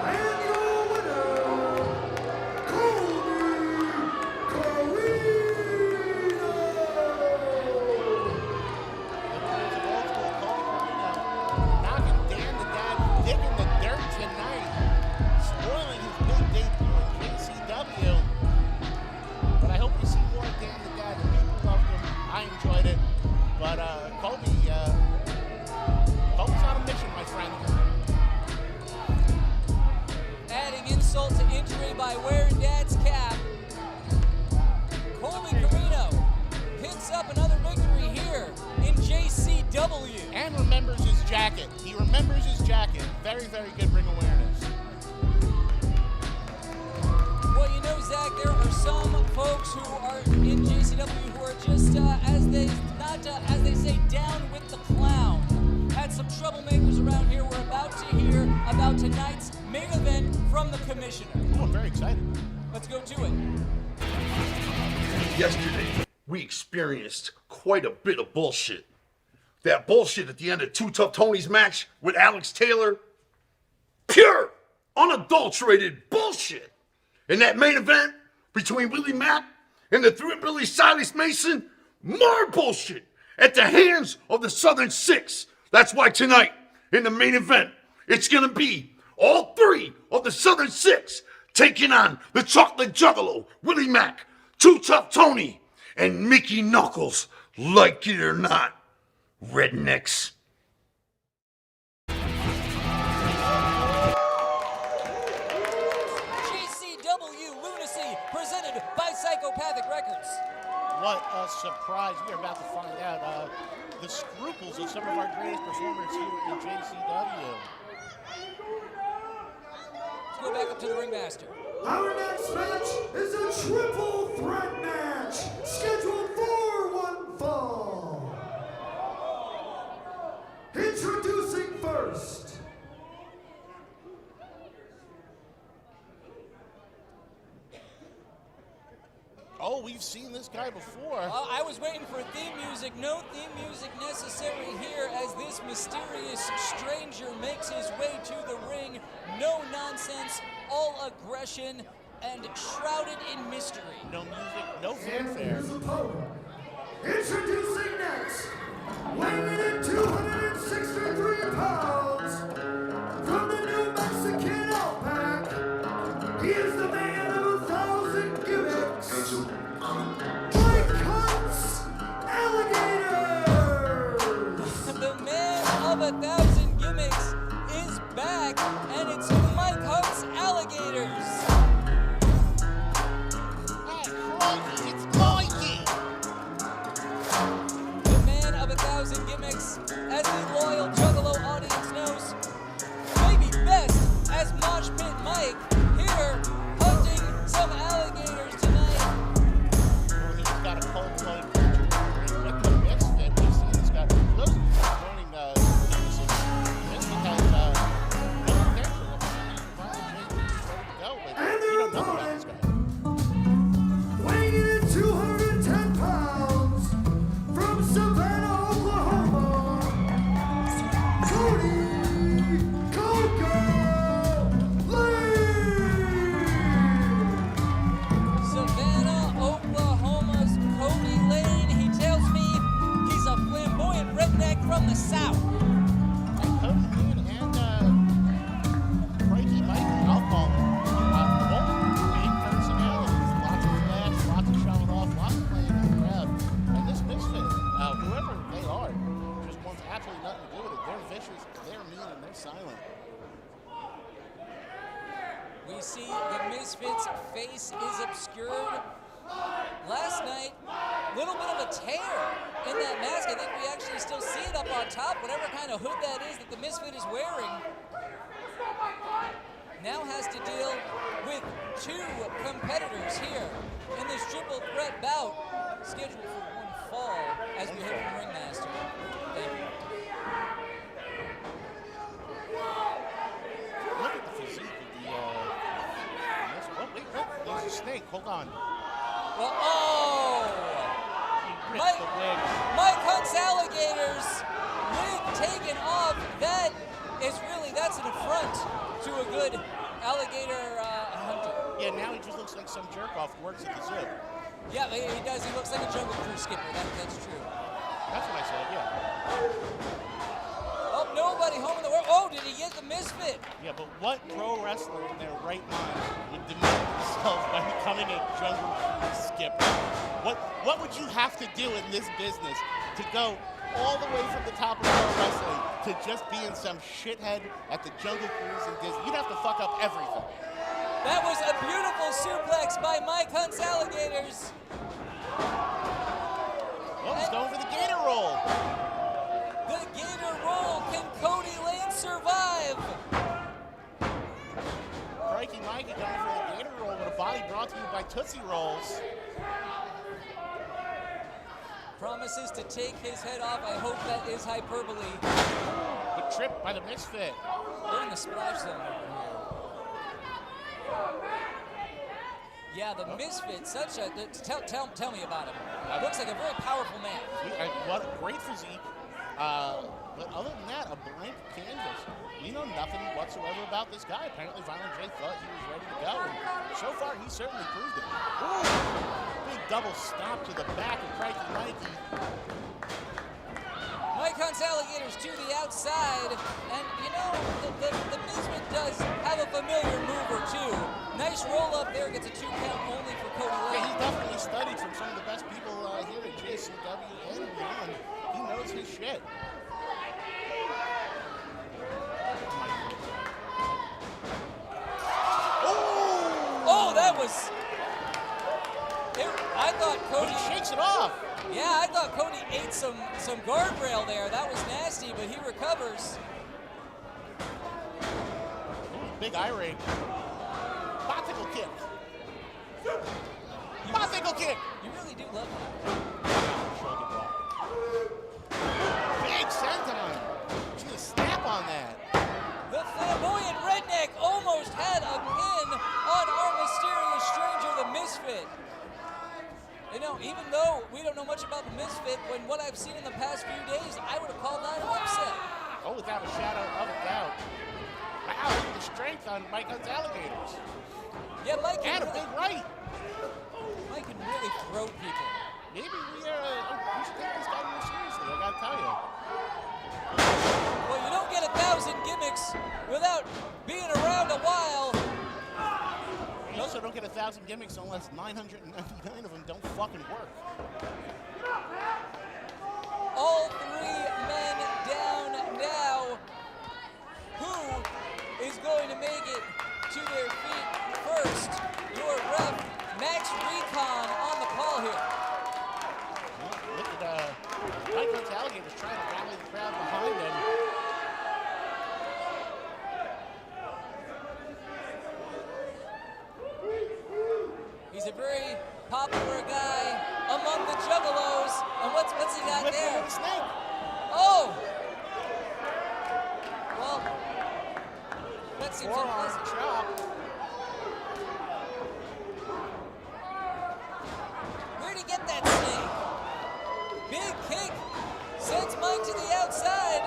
And your winner, Colby Corino. Knocking Dan the Dad dick in the dirt tonight. Spoiling his big debut in JCW. But I hope you see more of Dan the Dad. The people loved him. I enjoyed it. But Colby's on a mission, my friend. Adding insult to injury by wearing Dad's cap. Colby Corino picks up another victory here in JCW. And remembers his jacket. He remembers his jacket. Very, very good ring awareness. Well, you know, Zach, there are some folks who are in JCW who are just, as they say, down with the clown. Had some troublemakers around here. We're about to hear about tonight's main event from the commissioner. Oh, I'm very excited. Let's go to it. Yesterday, we experienced quite a bit of bullshit. That bullshit at the end of Two Tough Tony's match with Alex Taylor, pure, unadulterated bullshit. In that main event between Willie Mack and the Thrillbilly Silas Mason, more bullshit at the hands of the Southern Six. That's why tonight, in the main event, it's gonna be all three of the Southern Six taking on the Chocolate Juggalo, Willie Mack, Two Tough Tony, and Mickey Knuckles. Like it or not, rednecks. JCW Lunacy, presented by Psychopathic Records. What a surprise. We're about to find out the scruples of some of our greatest performers here in JCW. Let's go back up to the ringmaster. Our next match is a triple threat match scheduled for one fall. Introducing first. Oh, we've seen this guy before. I was waiting for theme music. No theme music necessary here as this mysterious stranger makes his way to the ring. No nonsense, all aggression, and shrouded in mystery. No music, no And fanfare. his opponent. Introducing next, weighing in at 263 pounds, from the New Mexican Outback, he is the man of 1,000 gimmicks, Mike Hunt's Alligators. The man of 1,000 gimmicks is back, and it's Mike Hunt's Alligators. It's Mikey. The man of 1,000 gimmicks, as the loyal Juggalo audience knows, maybe best as Mosh Pit Mike, here hunting some alligators tonight. He's got a cold-blooded creature with the misfit. We've seen this guy. For those of you joining Misfit has no character. But you don't know about this guy. Weighing in at 210 pounds, from Savannah, Oklahoma, Cody Savannah, Oklahoma's Cody Lane. He tells me he's a flamboyant redneck from the South. And Cody Lane and Frankie Mike, I'll call him. Both big personalities. Lots of flash, lots of showing off, lots of playing on the crowd. And this misfit, whoever they are, just wants absolutely nothing to do with it. They're vicious, they're mean, and they're silent. We see the Misfits' face is obscured. Last night, little bit of a tear in that mask. I think we actually still see it up on top, whatever kind of hood that is that the Misfit is wearing. Now has to deal with two competitors here in this triple threat bout, scheduled for one fall, as we heard from Ringmaster. Thank you. Look at the physique of the, there's a snake, hold on. Well, oh! He ripped the wig. Mike Hunt's Alligators, wig taken off. That is really, that's an affront to a good alligator hunter. Yeah, now he just looks like some jerk off who works at the zoo. Yeah, he does. He looks like a Jungle Cruise skipper. That's true. That's what I said, yeah. Oh, nobody home in the world. Oh, did he get the Misfit? Yeah, but what pro wrestler in their right mind would demean themselves by becoming a Jungle Cruise skipper? What would you have to do in this business to go all the way from the top of pro wrestling to just being some shithead at the Jungle Cruise in Disney? You'd have to fuck up everything. That was a beautiful suplex by Mike Hunt's Alligators. Oh, he's going for the gator roll. The gator roll. Can Cody Lane survive? Crikey Mikey going for the gator roll with a body brought to you by Tootsie Rolls. Promises to take his head off. I hope that is hyperbole. Good trip by the Misfit. We're in the splash zone over here. Yeah, the Misfit, such a, tell me about him. Looks like a very powerful man. What a great physique. But other than that, a blank canvas. We know nothing whatsoever about this guy. Apparently, Violent J thought he was ready to go, and so far, he certainly proved it. Ooh, big double stop to the back of Crikey Mikey. Mike Hunt's Alligators to the outside, and you know, the Misfit does have a familiar move or two. Nice roll up there, gets a 2 count only for Cody Lane. Yeah, he's definitely studied from some of the best people here at JCW and beyond. He knows his shit. Oh, that was... I thought Cody... He shakes it off. Yeah, I thought Cody ate some guardrail there. That was nasty, but he recovers. Big irate. Bicycle kick. Bicycle kick. You really do love that. Big senton. See the snap on that. The flamboyant redneck almost had a pin on our mysterious stranger, the Misfit. You know, even though we don't know much about the Misfit, when what I've seen in the past few days, I would have called that an upset. Oh, without a shadow of a doubt. Wow, look at the strength on Mike Hunt's Alligators. Yeah, Mike can And a big right. Mike can really throw people. Maybe we should take this guy more seriously, I gotta tell you. Well, you don't get 1,000 gimmicks without being around a while. You also don't get 1,000 gimmicks unless 999 of them don't fucking work. All 3 men down now. Who is going to make it to their feet first? Your ref, Max Recon, on the call here. Well, look at Mike Hunt's Alligators trying to rally the crowd behind them. He's a very popular guy among the juggalos. And what's he got there? Snake. Oh! Well, that seems Forearm unpleasant. chop. Where'd he get that snake? Big kick sends Mike to the outside.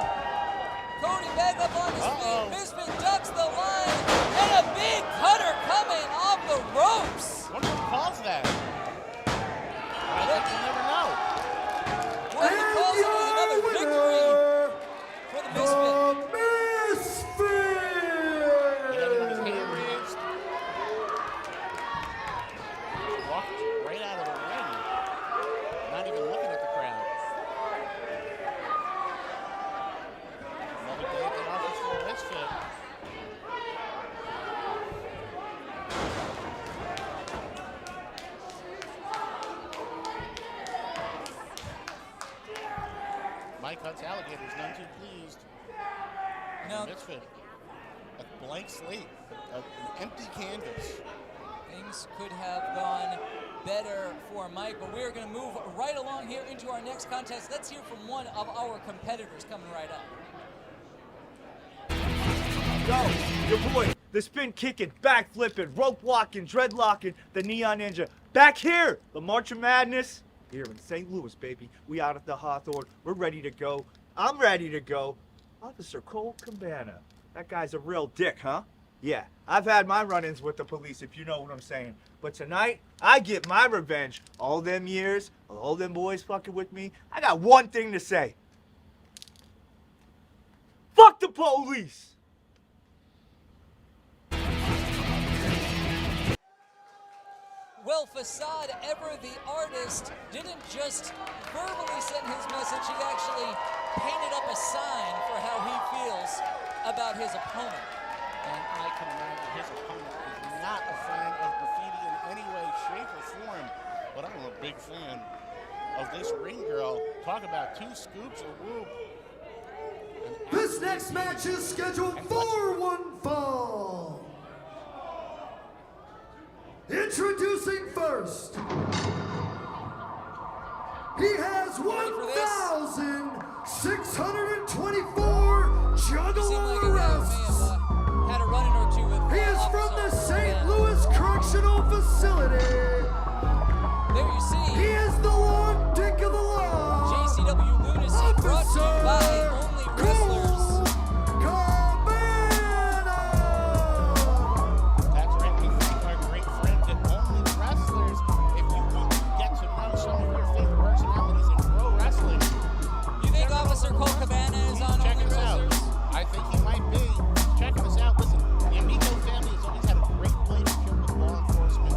Cody back up on his feet. Misfit ducks the line. And a big cutter coming off the ropes. What do you call that? I think we'll never know. What he calls it is another victory for the Misfit. He doesn't have his hand raised. Walked right out of the ring. Not even looking at the crowd. Another day at the office for the Misfit. Mike Hunt's Alligators, none too pleased. No. Misfit, a blank slate, an empty canvas. Things could have gone better for Mike, but we're going to move right along here into our next contest. Let's hear from one of our competitors coming right up. Yo, your boy, the spin kicking, back flipping, rope walking, dreadlocking, the Neon Ninja. Back here, the March of Madness. Here in St. Louis, baby. We out at the Hawthorne. We're ready to go. I'm ready to go. Officer Colt Cabana. That guy's a real dick, huh? Yeah, I've had my run-ins with the police, if you know what I'm saying. But tonight, I get my revenge. All them years, all them boys fucking with me. I got one thing to say. Fuck the police! Well, Facade, ever the artist, didn't just verbally send his message, he actually painted up a sign for how he feels about his opponent. And I can imagine his opponent is not a fan of graffiti in any way, shape, or form. But I'm a big fan of this ring girl. Talk about 2 scoops of whoop. This next match is scheduled for 1 fall. Introducing first. He has 1,624 juggler arrests. Had a run-in or two with He is from the St. Louis Correctional Correctional Facility. There you see. He is the long dick of the law. JCW Lunacy brought to you by Only Wrestlers. Cabana. That's right, we thank our great friends at Only Wrestlers. If you want to get to know some of your favorite personalities in pro wrestling, You think Officer Colt Cabana is on check Only us out. Wrestlers? I think he might be. Checking us out. Listen, the Amico family has always had a great relationship with law enforcement.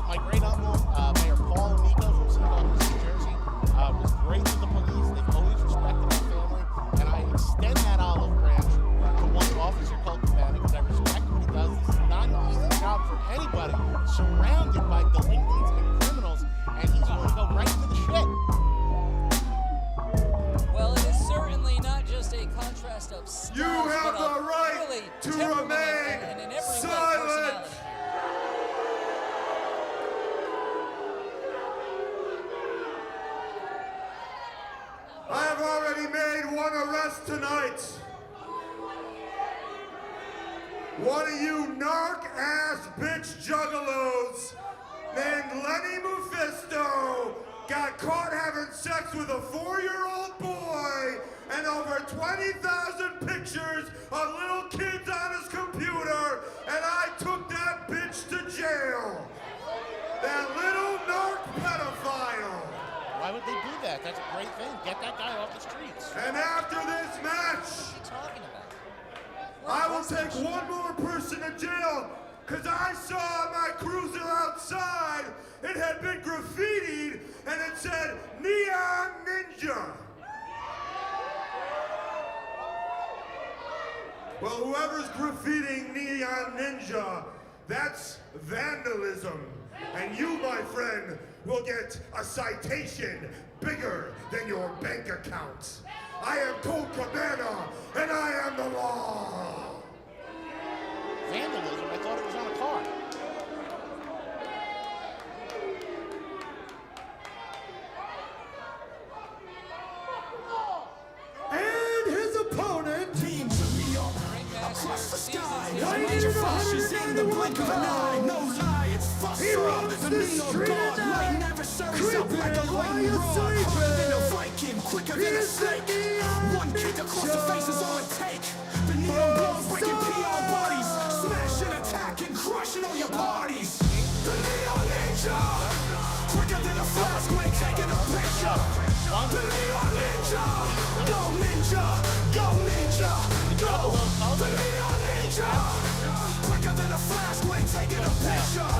My great uncle, Mayor Paul Amico from St. Louis, New Jersey, was great with the police. They've always respected our family, and I extend that olive branch to one Officer Colt Cabana because I respect what he does. This is not an easy job for anybody. Surrounded by delinquents and criminals, and he's going to go right into the shit. Well, it is certainly not just a contrast of styles, You have but the a right really to temperament remain and in every way silent. personality. I have already made one arrest tonight. One of you narc-ass bitch juggalos named Lenny Mephisto got caught having sex with a 4-year-old boy and over 20,000 pictures of little kids on his computer, and I took that bitch to jail. That little narc pedophile. Why would they do that? That's a great thing. Get that guy off the streets. And after this match, What are you talking about? I will take one more person to jail, because I saw my cruiser outside. It had been graffitied, and it said, Neon Ninja. Well, whoever's graffitiing Neon Ninja, that's vandalism. And you, my friend, will get a citation bigger than your bank account. I am Colt Cabana, and I am the law. Vandalism? I thought it was on a car. And his opponent, Across the sky, flashes in the blink of an eye. No lie, it's he runs the street at night, creeping while you're sleeping. Viking, quicker He than a is the snake. Neon One kick across the Ninja. face is all it take. The neon blows breaking PR bodies, smashing, attacking, crushing all your bodies. The neon ninja, quicker than a flash when taking a picture. The neon ninja, go ninja, go ninja, go. The neon ninja, quicker than a flash when taking a picture.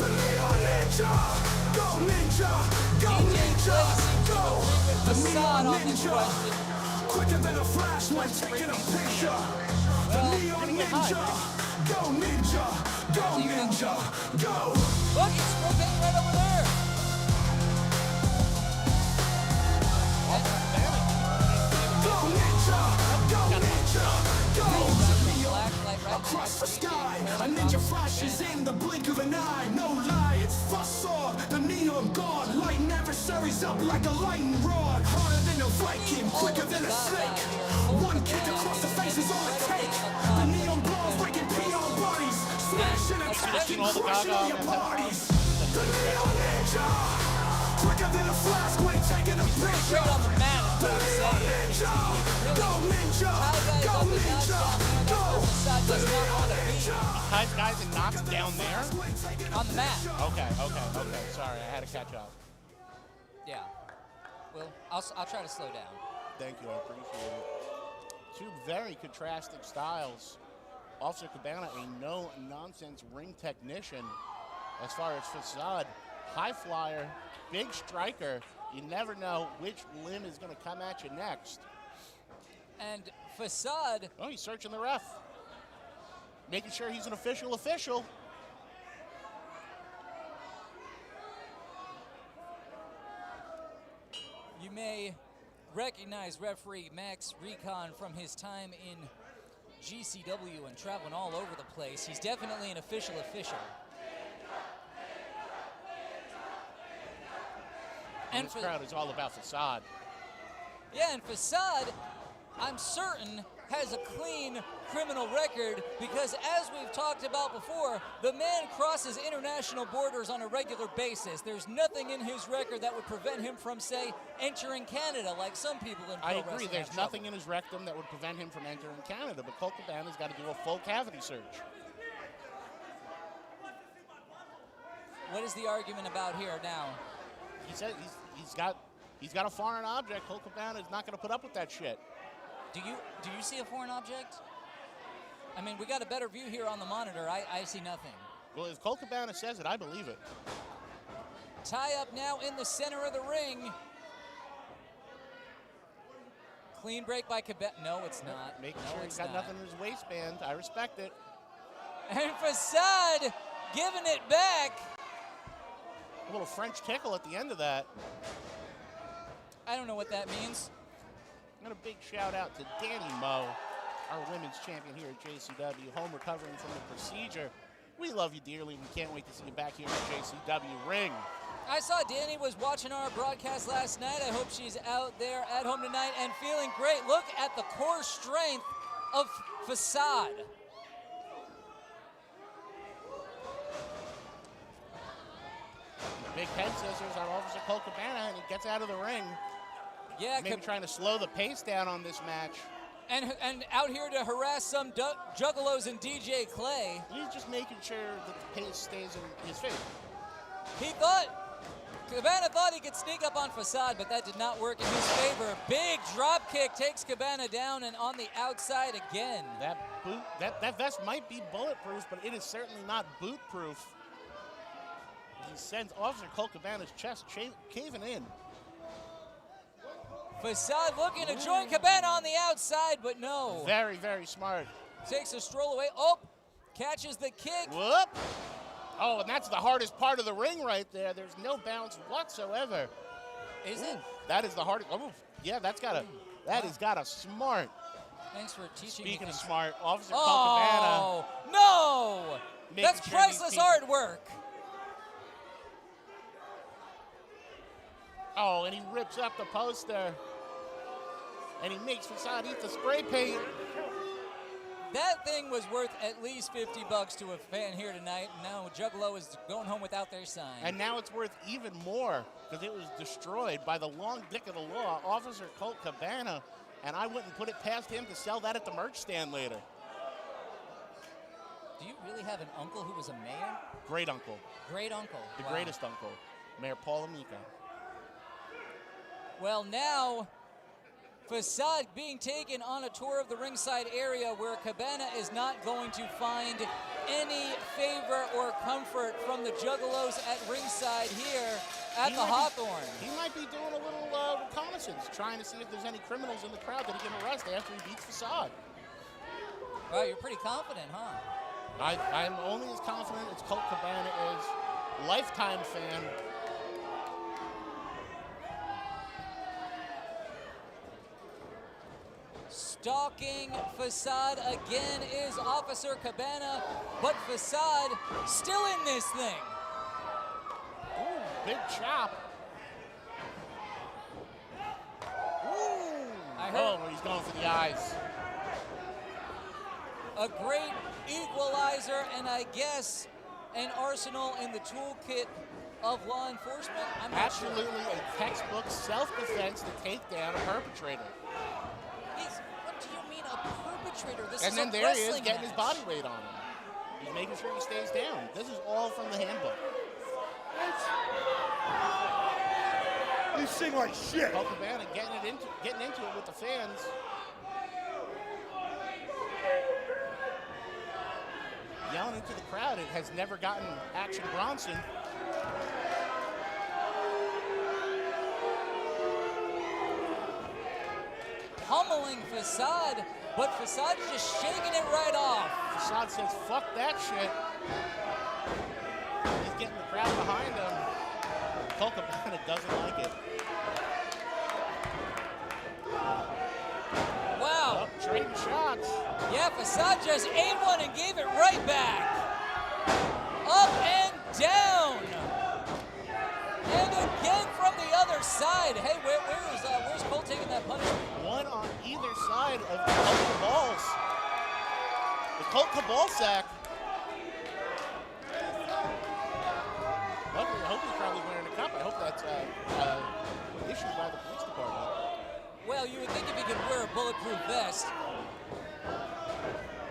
The neon ninja, go ninja, go ninja, go. The Facade neon on this ninja, question. quicker than a flash when taking a picture. The neon ninja, go ninja, go ninja, go. Look, it's rotating right over there. Go ninja, go ninja, go. Flashlight right Across the next to sky, DJ. a ninja flashes in the blink of an eye. No lie, it's Facade, the neon god, lighting adversaries up like a lightning rod. Harder than a Viking, quicker than a snake. One kick across the face is all it takes. The neon blows breaking PR bodies, smashing, attacking, all the crushing all Gaga your and bodies. The neon ninja, quicker than a flash when taking a Great picture. on the mat, The I'm neon saying. ninja, go ninja, Tie guys go up and knock ninja, down there. go. That's where Facade does not want to be. Ties guys and knocks down there? On the mat. Okay. Sorry, I had to catch up. Yeah. Well, I'll try to slow down. Thank you, I appreciate it. Two very contrasting styles. Officer Cabana, a no-nonsense ring technician. As far as Facade, high flyer, big striker. You never know which limb is going to come at you next. And Facade, Oh, he's searching the ref. Making sure he's an official. you may recognize referee Max Recon from his time in GCW and traveling all over the place. He's definitely an official. And this crowd is all about Facade. Yeah, and Facade, I'm certain has a clean criminal record because, as we've talked about before, the man crosses international borders on a regular basis. There's nothing in his record that would prevent him from, say, entering Canada like some people in pro I wrestling agree. have There's trouble. nothing in his rectum that would prevent him from entering Canada, but Colt Cabana's got to do a full cavity search. What is the argument about here now? He said he's got a foreign object. Colt Cabana is not going to put up with that shit. Do you see a foreign object? I mean, we got a better view here on the monitor. I see nothing. Well, if Colt Cabana says it, I believe it. Tie up now in the center of the ring. Clean break by Cabana. No, it's not. Making no, sure it's he's got not. nothing in his waistband. I respect it. And Facade giving it back. A little French tickle at the end of that. I don't know what that means. And a big shout out to Danny Moe, our women's champion here at JCW, home recovering from the procedure. We love you dearly. We can't wait to see you back here at JCW ring. I saw Danny was watching our broadcast last night. I hope she's out there at home tonight and feeling great. Look at the core strength of Facade. Big head scissors on Officer Colt Cabana, and he gets out of the ring. Yeah, maybe trying to slow the pace down on this match. And out here to harass some juggalos and DJ Clay. He's just making sure that the pace stays in his favor. Cabana thought he could sneak up on Facade, but that did not work in his favor. Big drop kick takes Cabana down and on the outside again. That vest might be bulletproof, but it is certainly not boot-proof. He sends Officer Colt Cabana's chest caving in. Facade looking to join Cabana on the outside, but no. Very, very smart. Takes a stroll away. Oh, catches the kick. Whoop. Oh, and that's the hardest part of the ring right there. There's no bounce whatsoever. Is it? That is the hardest. Oh, yeah, that has got a smart. Thanks for teaching Speaking me. of smart, Officer Colt Cabana. Oh, no. That's priceless artwork. Oh, and he rips up the poster. And he makes Facade eat the spray paint. That thing was worth at least $50 to a fan here tonight. Now Juggalo is going home without their sign. And now it's worth even more because it was destroyed by the long dick of the law, Officer Colt Cabana. And I wouldn't put it past him to sell that at the merch stand later. Do you really have an uncle who was a mayor? Great uncle. Great uncle. The Wow. greatest uncle, Mayor Paul Amico. Well, now Facade being taken on a tour of the ringside area where Cabana is not going to find any favor or comfort from the Juggalos at ringside here at the Hawthorne. He might be doing a little reconnaissance, trying to see if there's any criminals in the crowd that he can arrest after he beats Facade. Well, you're pretty confident, huh? I'm only as confident as Colt Cabana is. Lifetime fan. Stalking Facade again is Officer Cabana, but Facade still in this thing. Ooh, big chop. Ooh. Oh, he's going for the eyes. A great equalizer and I guess an arsenal in the toolkit of law enforcement. I'm not Absolutely sure. a textbook self-defense to take down a perpetrator. What do you mean a perpetrator? This And is then a there he is wrestling getting his match. body weight on him. He's making sure he stays down. This is all from the handbook. You sing like shit. Colt Cabana getting into it with the fans. Yelling into the crowd. It has never gotten Action Bronson. Pummeling Facade, but Facade just shaking it right off. Facade says, fuck that shit. He's getting the crowd behind him. Colt Cabana doesn't like it. Wow. Oh, trading shots. Yeah, Facade just ate one and gave it right back. Up and down. And again from the other side. Hey, where's Colt taking that punishment? One on either side. side of the Colt Cabal's. The Colt Cabal sack. Luckily, I hope he's probably wearing a cup. I hope that's issued by the police department. Well, you would think if he could wear a bulletproof vest.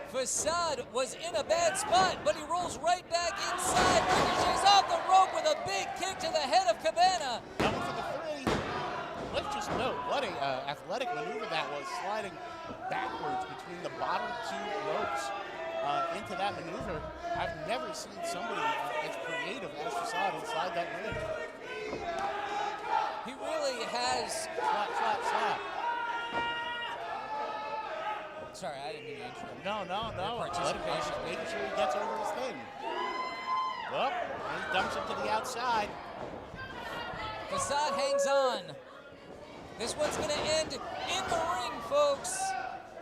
Facade was in a bad spot, but he rolls right back inside. Ricochets off the rope with a big kick to the head of Cabana. Coming for the three. Let's just note what a athletic maneuver that was, sliding backwards between the bottom two ropes into that maneuver. I've never seen somebody as creative as Facade inside that ring. He really has. Slap, slap, slap. Sorry, I didn't mean to interrupt. No. Participation. Making sure he gets over his thing. Well, and he dumps him to the outside. Facade hangs on. This one's going to end in the ring, folks.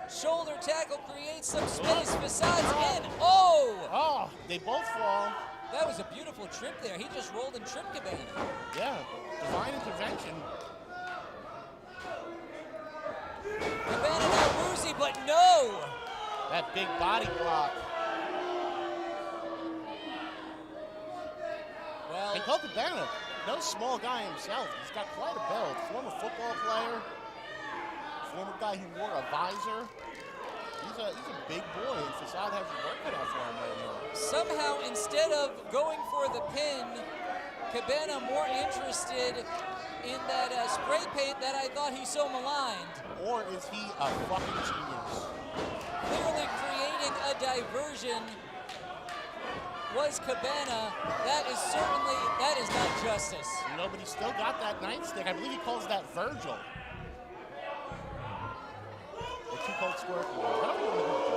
Shoulder tackle creates some space. Facade's in. Oh, they both fall. That was a beautiful trip there. He just rolled and tripped Cabana. Yeah, divine intervention. Cabana now woozy, but no. That big body block. Well, And Colt Cabana, no small guy himself. He's got quite a build. Former football player, former guy who wore a visor. He's a big boy, and Facade has his work cut out for him right now. somehow instead of going for the pin, Cabana more interested in that spray paint that I thought he so maligned. Or is he a fucking genius? Clearly creating a diversion was Cabana. That is not justice. No, but he's still got that nightstick. I believe he calls that Virgil. The two Colt Scorpions. Whatever you want to do.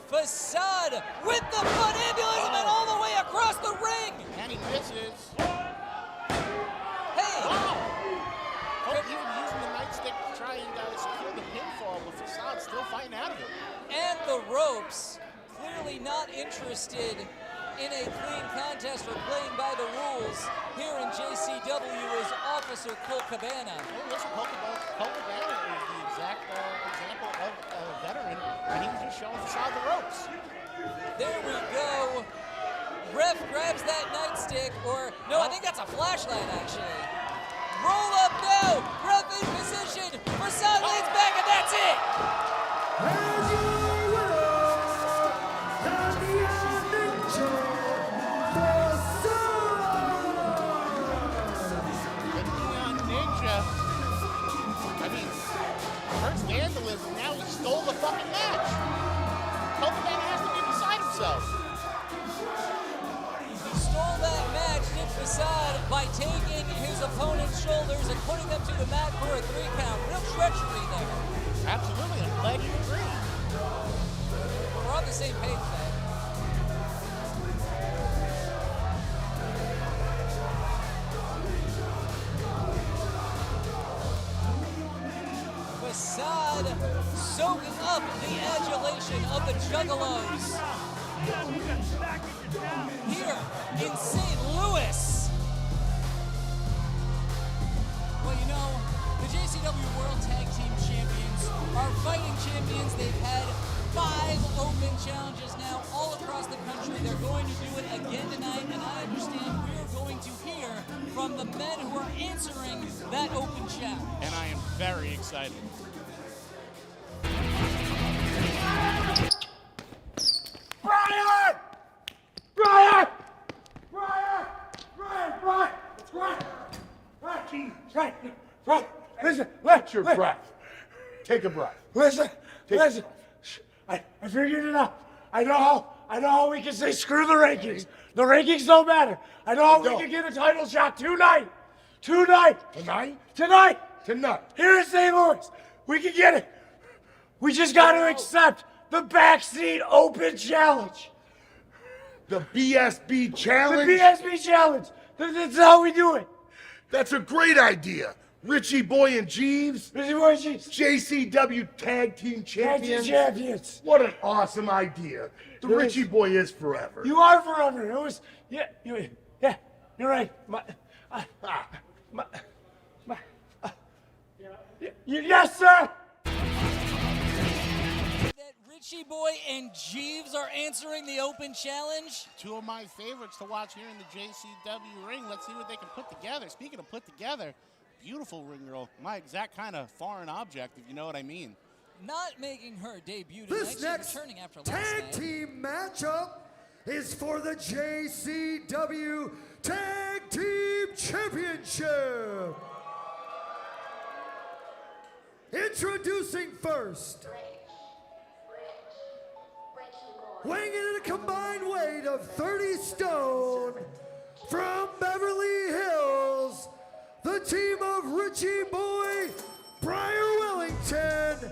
Facade with the foot ambulance and all the way across the ring. And he misses. Hey! Colt even using the nightstick to try and secure the pinfall, but Facade still fighting out of it. And the ropes, clearly not interested in a clean contest or playing by the rules. Here in JCW is Officer Colt Cabana. Well, listen, Colt Cabana is the exact example of a veteran, and he was just showing Facade the ropes. There we go. Ref grabs that nightstick, or no, I think that's a flashlight actually. Roll up now. Ref in position. Facade leads back, and that's it. And your winner, The Neon Ninja. I mean, first vandalism, now he stole the fucking match. Colt Cabana has to be beside himself. He stole that match, did Facade, by taking his opponent's shoulders and putting them to the mat for a 3 count. Real treachery there. Absolutely, I'm glad you agree. We're on the same page, man. Facade soaking up the adulation of the Juggalos. Here in St. Louis. Well, you know, the JCW World Tag Team Champions are fighting champions. They've had 5 open challenges now all across the country. They're going to do it again tonight, and I understand we're going to hear from the men who are answering that open challenge. And I am very excited. Right. Listen, let your breath. Take a breath. Listen. I figured it out. I know how we can say screw the rankings. The rankings don't matter. I know how we can get a title shot tonight. Tonight. Here in St. Louis. We can get it. We just got to accept the Backseat Open Challenge. The BSB challenge? The BSB Challenge. That's how we do it. That's a great idea. Richie Boy and Jeeves. JCW Tag Team Champions. What an awesome idea. The Richie Boy is forever. You are forever. It was, you're right. Yes, sir. That Richie Boy and Jeeves are answering the open challenge. Two of my favorites to watch here in the JCW ring. Let's see what they can put together. Speaking of put together, beautiful ring girl. My exact kind of foreign object, if you know what I mean. Not making her debut tonight. This She's next returning after last tag night. team matchup is for the JCW Tag Team Championship. Introducing first, weighing in at a combined weight of 30 stone, from Beverly Hills, the team of Richie Boy, Briar Wellington,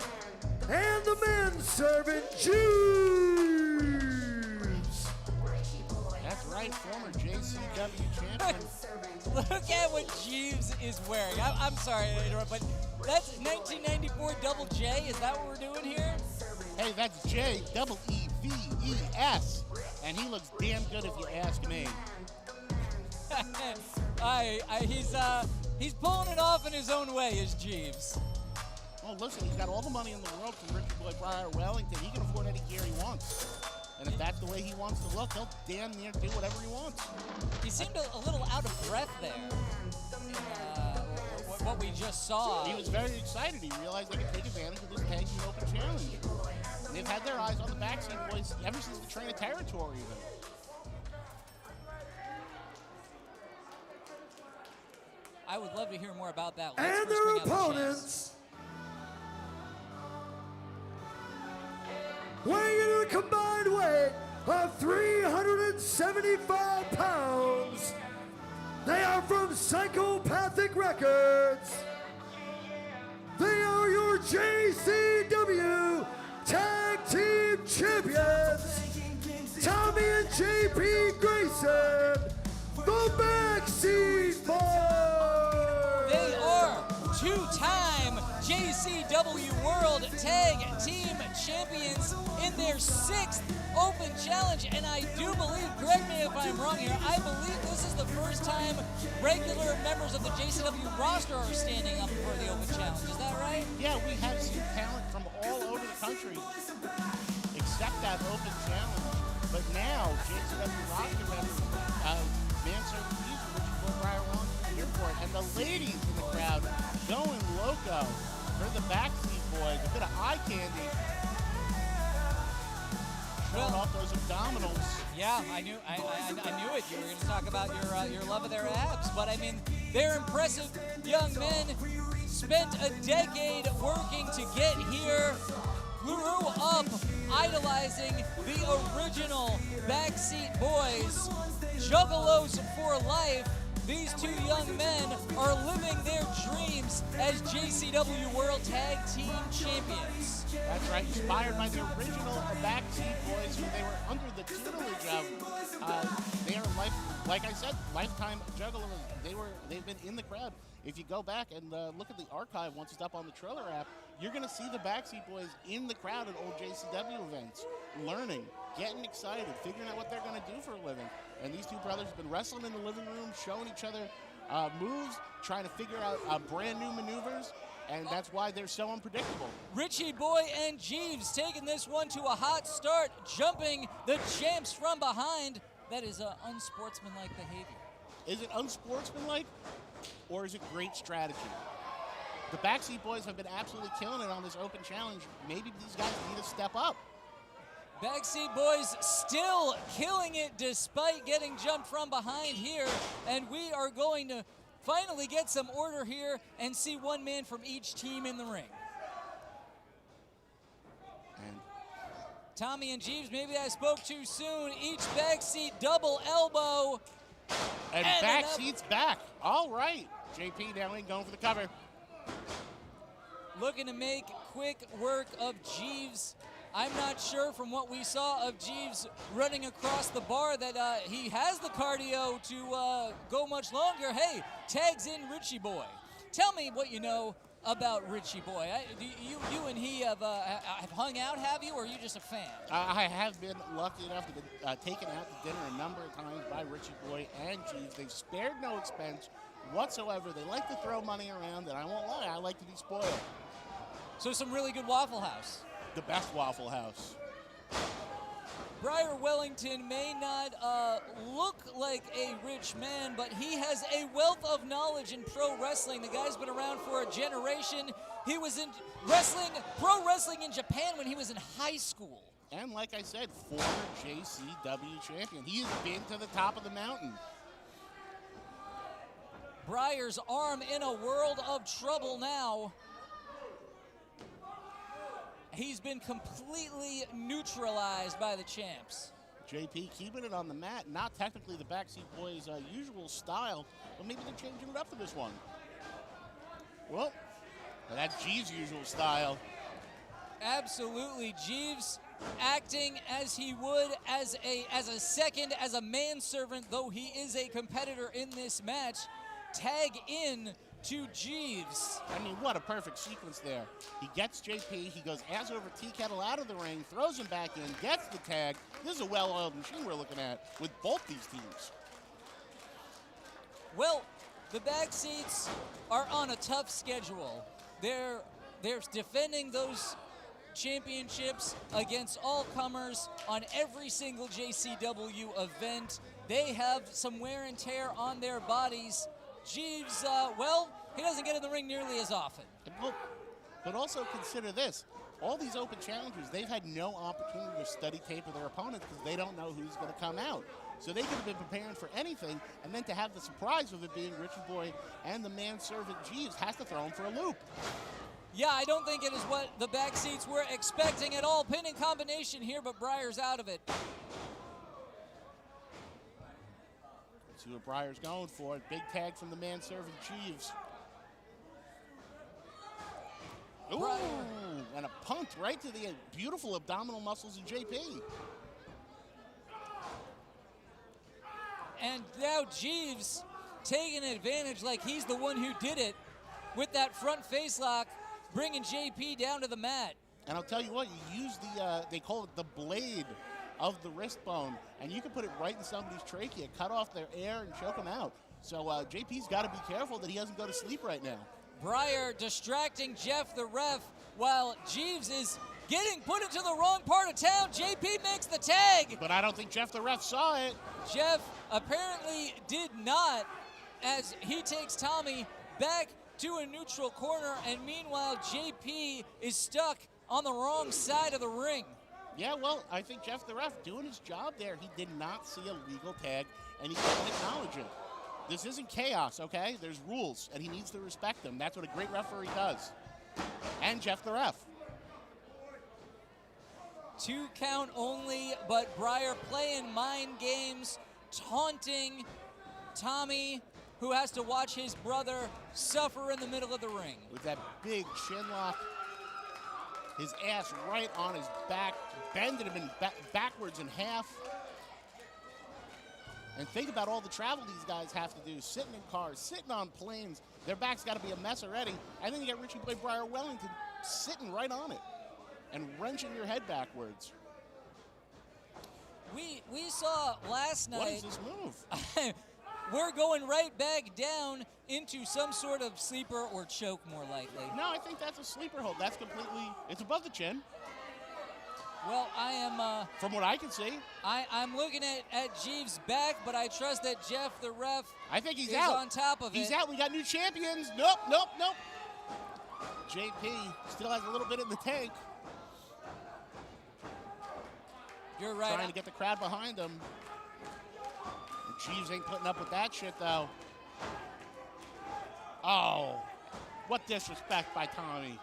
and the manservant Jeeves. That's right, former JCW champion. Look at what Jeeves is wearing. I'm sorry to interrupt, but that's 1994 Double J. Is that what we're doing here? Hey, that's JEEVES, and he looks damn good if you ask me. He's pulling it off in his own way, is Jeeves. Oh, listen, he's got all the money in the world from Richie Boy Briar Wellington. He can afford any gear he wants. And if that's the way he wants to look, he'll damn near do whatever he wants. He seemed a little out of breath there. What we just saw. He was very excited. He realized they could take advantage of this tag team open challenge. And they've had their eyes on the Backseat Boys ever since the Train of Territory even. I would love to hear more about that. And Let's their bring out the opponents, weighing in at a combined weight of 375 pounds, they are from Psychopathic Records. They are your JCW Tag Team Champions, Tommy and JP Grayson, the Backseat Boys. They are two-time JCW World Tag Team Champions in their 6th Open Challenge, and I do believe, correct me if I'm wrong here, I believe this is the first time regular members of the JCW roster are standing up for the Open Challenge. Is that right? Yeah, we have seen talent from all over the country accept that Open Challenge. But now, JCW roster members, manservant Jeeves, Richie Boy Briar Wellington here for it. And the ladies in the crowd going loco for the Backseat Boys. A bit of eye candy. Showing off those abdominals. Yeah, I knew it. You were going to talk about your love of their abs, but I mean, they're impressive young men. Spent a decade working to get here. Grew up idolizing the original Backseat Boys. Juggalos for life. These two young men are living their dreams as JCW World Tag Team Champions. That's right, inspired by the original Backseat Boys, who they were under the tutelage of. They are, like I said, lifetime juggalos. They've been in the crowd. If you go back and look at the archive once it's up on the Triller app, you're going to see the Backseat Boys in the crowd at old JCW events, learning, getting excited, figuring out what they're going to do for a living. And these two brothers have been wrestling in the living room, showing each other moves, trying to figure out brand new maneuvers, and that's why they're so unpredictable. Richie Boy and Jeeves taking this one to a hot start, jumping the champs from behind. That is unsportsmanlike behavior. Is it unsportsmanlike, or is it great strategy? The Backseat Boys have been absolutely killing it on this open challenge. Maybe these guys need to step up. Backseat Boys still killing it despite getting jumped from behind here. And we are going to finally get some order here and see one man from each team in the ring. And Tommy and Jeeves, maybe I spoke too soon. Each Backseat double elbow. And Backseat's back. All right. JP now in, going for the cover. Looking to make quick work of Jeeves. I'm not sure from what we saw of Jeeves running across the bar that he has the cardio to go much longer. Hey, tags in Richie Boy. Tell me what you know about Richie Boy. You and he have hung out, have you, or are you just a fan? I have been lucky enough to be taken out to dinner a number of times by Richie Boy and Jeeves. They've spared no expense, whatsoever. They like to throw money around, and I won't lie, I like to be spoiled. So some really good Waffle House. The best Waffle House. Briar Wellington may not look like a rich man, but he has a wealth of knowledge in pro wrestling. The guy's been around for a generation. He was in pro wrestling in Japan when he was in high school. And like I said, former JCW champion. He has been to the top of the mountain. Briar's arm in a world of trouble now. He's been completely neutralized by the champs. JP keeping it on the mat, not technically the Backseat Boys' usual style, but maybe they're changing it up for this one. Well, that's G's usual style. Absolutely, Jeeves acting as he would as a second, as a manservant, though he is a competitor in this match. Tag in to Jeeves. I mean, what a perfect sequence there. He gets JP, he goes ass over tea kettle out of the ring, throws him back in, gets the tag. This is a well-oiled machine we're looking at with both these teams. Well, the Backseats are on a tough schedule. They're defending those championships against all comers on every single JCW event. They have some wear and tear on their bodies. Jeeves, well, he doesn't get in the ring nearly as often. But also consider this. All these open challengers, they've had no opportunity to study tape of their opponents because they don't know who's going to come out. So they could have been preparing for anything, and then to have the surprise of it being Richie Boy and the manservant Jeeves has to throw him for a loop. Yeah, I don't think it is what the Backseats were expecting at all. Pinning combination here, but Briar's out of it. See what Briar's going for. Big tag from the manservant Jeeves. Ooh, Briar. And a punt right to the beautiful abdominal muscles of JP. And now Jeeves taking advantage like he's the one who did it with that front face lock, bringing JP down to the mat. And I'll tell you what, you use the, they call it the blade of the wrist bone, and you can put it right in somebody's trachea, cut off their air, and choke them out. So JP's got to be careful that he doesn't go to sleep right now. Briar distracting Jeff the ref while Jeeves is getting put into the wrong part of town. JP makes the tag. But I don't think Jeff the ref saw it. Jeff apparently did not, as he takes Tommy back to a neutral corner, and meanwhile JP is stuck on the wrong side of the ring. Yeah, well, I think Jeff the ref doing his job there. He did not see a legal tag, and he didn't acknowledge it. This isn't chaos, okay? There's rules, and he needs to respect them. That's what a great referee does. And Jeff the ref. 2 count only, but Briar playing mind games, taunting Tommy, who has to watch his brother suffer in the middle of the ring. With that big chin lock, his ass right on his back, bending him backwards in half. And think about all the travel these guys have to do, sitting in cars, sitting on planes. Their back's got to be a mess already. And then you get Richie Boy Briar Wellington sitting right on it and wrenching your head backwards. We saw last night. What is this move? We're going right back down into some sort of sleeper or choke, more likely. No, I think that's a sleeper hold. That's completely, it's above the chin. Well, I am... From what I can see. I'm looking at Jeeves' back, but I trust that Jeff, the ref, I think he's is out. on top of it. He's out. We got new champions. Nope, nope, nope. JP still has a little bit in the tank. You're right. Trying to get the crowd behind him. Jeeves ain't putting up with that shit, though. Oh, what disrespect by Tommy.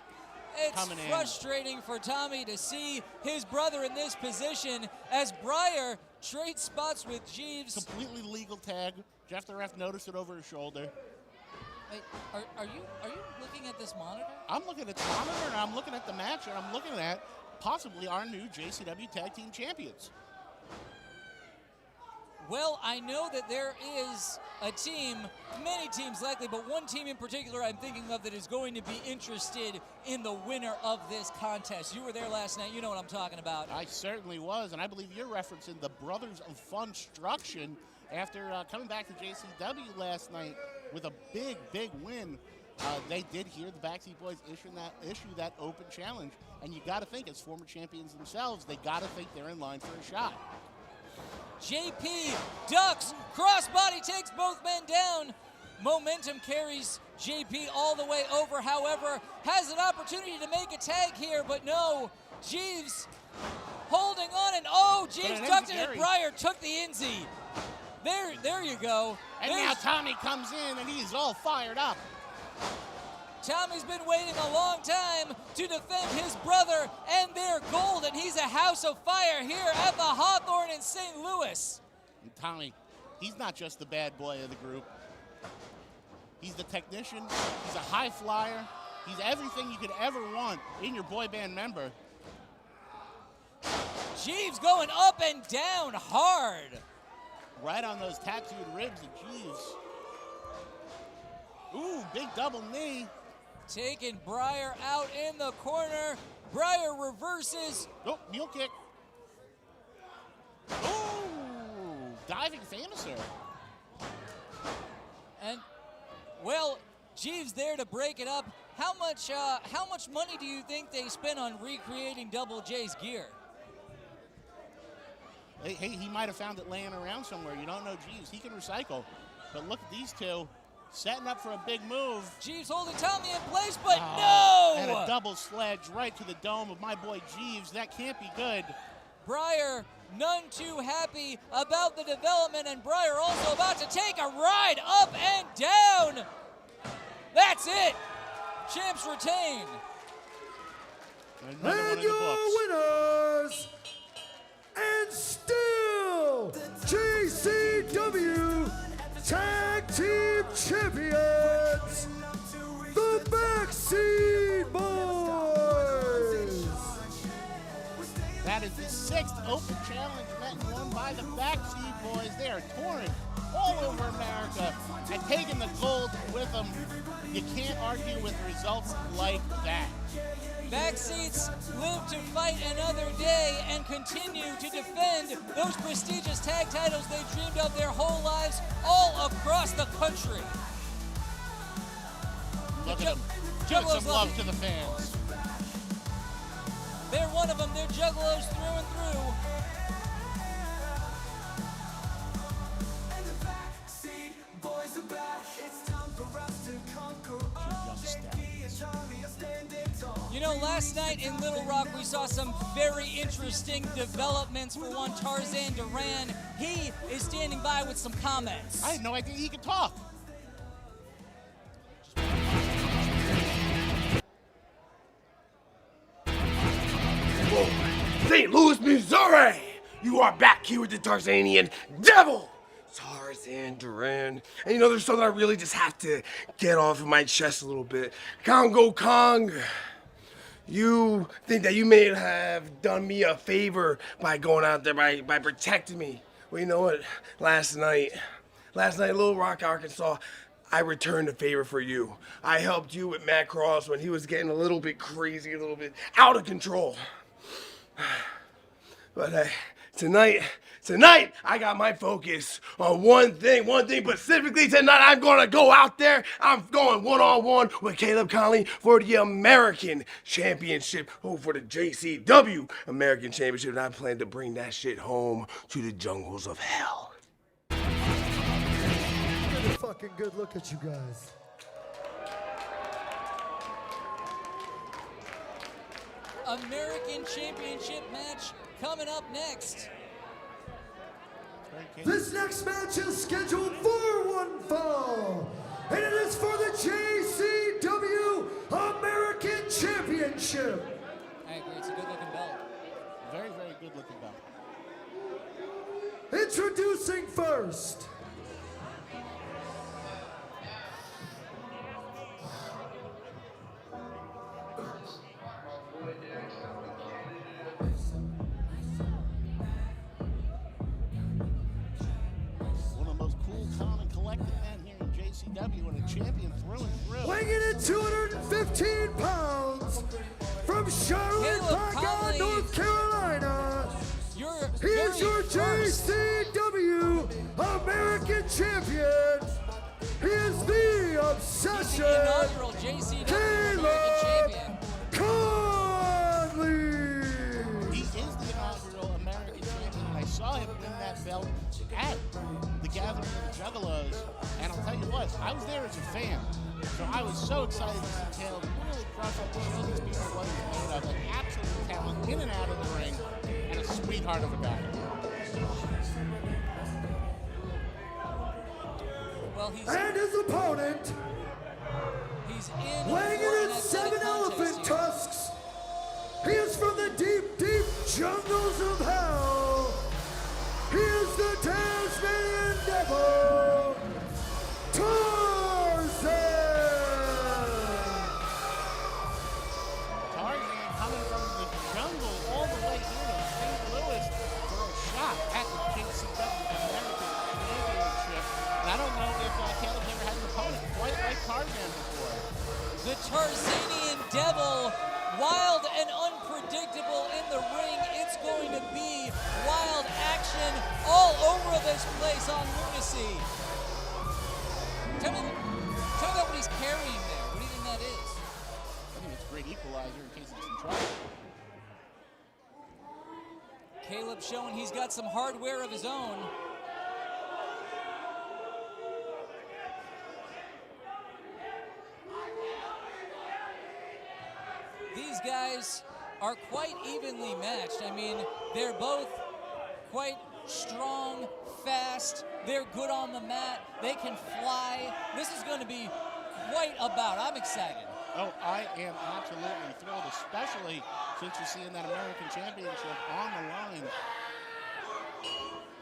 It's frustrating for Tommy to see his brother in this position as Briar trades spots with Jeeves. Completely legal tag. Jeff the ref noticed it over his shoulder. Wait, are you looking at this monitor? I'm looking at the monitor, and I'm looking at the match, and I'm looking at possibly our new JCW Tag Team Champions. Well, I know that there is a team, many teams likely, but one team in particular I'm thinking of that is going to be interested in the winner of this contest. You were there last night. You know what I'm talking about. I certainly was, and I believe you're referencing the Brothers of Funstruction after coming back to JCW last night. with a big win. They did hear the Backseat Boys issue that open challenge, and you got to think, as former champions themselves, they got to think they're in line for a shot. JP ducks, crossbody takes both men down. Momentum carries JP all the way over, however, has an opportunity to make a tag here, but no. Jeeves holding on, and Jeeves ducked it, and Breyer took the Inzy. There you go. And now Tommy comes in, and he's all fired up. Tommy's been waiting a long time to defend his brother and their gold, and he's a house of fire here at the Hawthorne in St. Louis. And Tommy, he's not just the bad boy of the group. He's the technician, he's a high flyer, he's everything you could ever want in your boy band member. Jeeves going up and down hard. Right on those tattooed ribs of Jeeves. Ooh, big double knee. Taking Breyer out in the corner. Breyer reverses. Oh, mule kick. Ooh, diving Famouser. And, well, Jeeves there to break it up. How much money do you think they spent on recreating Double J's gear? Hey, he might have found it laying around somewhere. You don't know Jeeves. He can recycle. But look at these two. Setting up for a big move. Jeeves holding Tommy in place, but no! And a double sledge right to the dome of my boy Jeeves. That can't be good. Breyer, none too happy about the development, and Breyer also about to take a ride up and down. That's it. Champs retain. And your winners, and still JCW Tag Team Champions, the Backseat Boys. That is the 6th Open Challenge met and won by the Backseat Boys. They are touring all over America and taking the gold with them. You can't argue with results like that. Backseats live to fight another day and continue to defend those prestigious tag titles they dreamed of their whole lives all across the country. Look at them. Give some love to the fans. They're one of them. They're juggalos through and through. You know, last night in Little Rock, we saw some very interesting developments. For one, Tarzan Duran, he is standing by with some comments. I had no idea he could talk. St. Louis, Missouri! You are back here with the Tarzanian Devil! Tarzan Duran. And you know, there's something I really just have to get off of my chest a little bit. Congo Kong, you think that you may have done me a favor by going out there, by protecting me. Well, you know what? Last night, Little Rock, Arkansas, I returned a favor for you. I helped you with Matt Cross when he was getting a little bit crazy, a little bit out of control. But tonight, I got my focus on one thing specifically tonight. I'm gonna go out there. I'm going one-on-one with Caleb Conley for the American Championship, for the JCW American Championship, and I plan to bring that shit home to the jungles of hell. Get a fucking good look at you guys. American Championship match coming up next. This next match is scheduled for one fall, and it is for the JCW American Championship. I agree, it's a good looking belt. Very, very good looking belt. Introducing first, JCW and a champion through and through. weighing in at 215 pounds, from Charlotte, Facade, North Carolina, here's your JCW American Champion, He is the He's obsession. the inaugural JCW American Champion. Conley. He is the inaugural American champion, and I saw him win that belt at the Gathering of the Juggalos. And I'll tell you what, I was there as a fan, so I was so excited to see Caleb really crush up and show these people what he's made of. An absolute talent in and out of the ring, and a sweetheart of a guy. Well, he's And his opponent, he's in weighing for in an at athletic 7 elephant contest here. tusks. He is from the deep, deep jungles of hell. He is the Tasmanian Devil, Tarzan. Tarzan coming from the jungle all the way here to St. Louis for a shot at the JCW American Championship. And I don't know if Caleb's ever had an opponent quite like Tarzan before. The Tarzanian Devil, wild and unpredictable in the ring. It's going to be wild action all over this place on Lunacy. Tell me about what he's carrying there. What do you think that is? I think it's a great equalizer in case it's in trouble. Caleb showing he's got some hardware of his own. These guys are quite evenly matched. I mean, they're both quite strong, fast. They're good on the mat. They can fly. This is going to be quite a bout. I'm excited. Oh, I am absolutely thrilled, especially since you're seeing that American Championship on the line.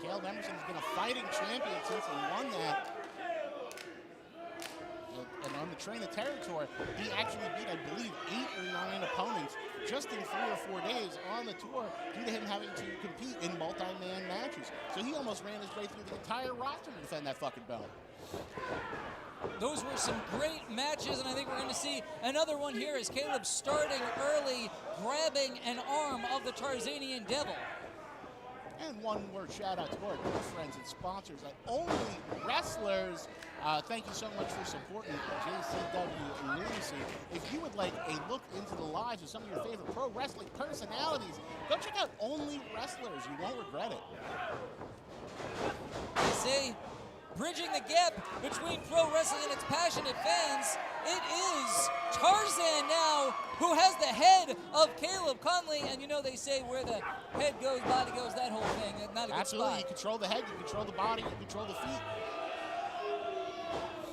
Caleb Emerson's been a fighting champion since he won that. And on the train of territory, he actually beat, I believe, 8 or 9 opponents just in 3 or 4 days on the tour due to him having to compete in multi-man matches. So he almost ran his way through the entire roster to defend that fucking belt. Those were some great matches, and I think we're going to see another one here as Caleb starting early, grabbing an arm of the Tarzanian Devil. And one more shout out to our good friends and sponsors at Only Wrestlers. Thank you so much for supporting JCW Lunacy. If you would like a look into the lives of some of your favorite pro wrestling personalities, go check out Only Wrestlers. You won't regret it. They say, bridging the gap between pro wrestling and its passionate fans, it is Tarzan now who has the head of Caleb Conley. And you know they say where the head goes, body goes, that whole thing. Not a good Absolutely, spot. you control the head, you control the body, you control the feet.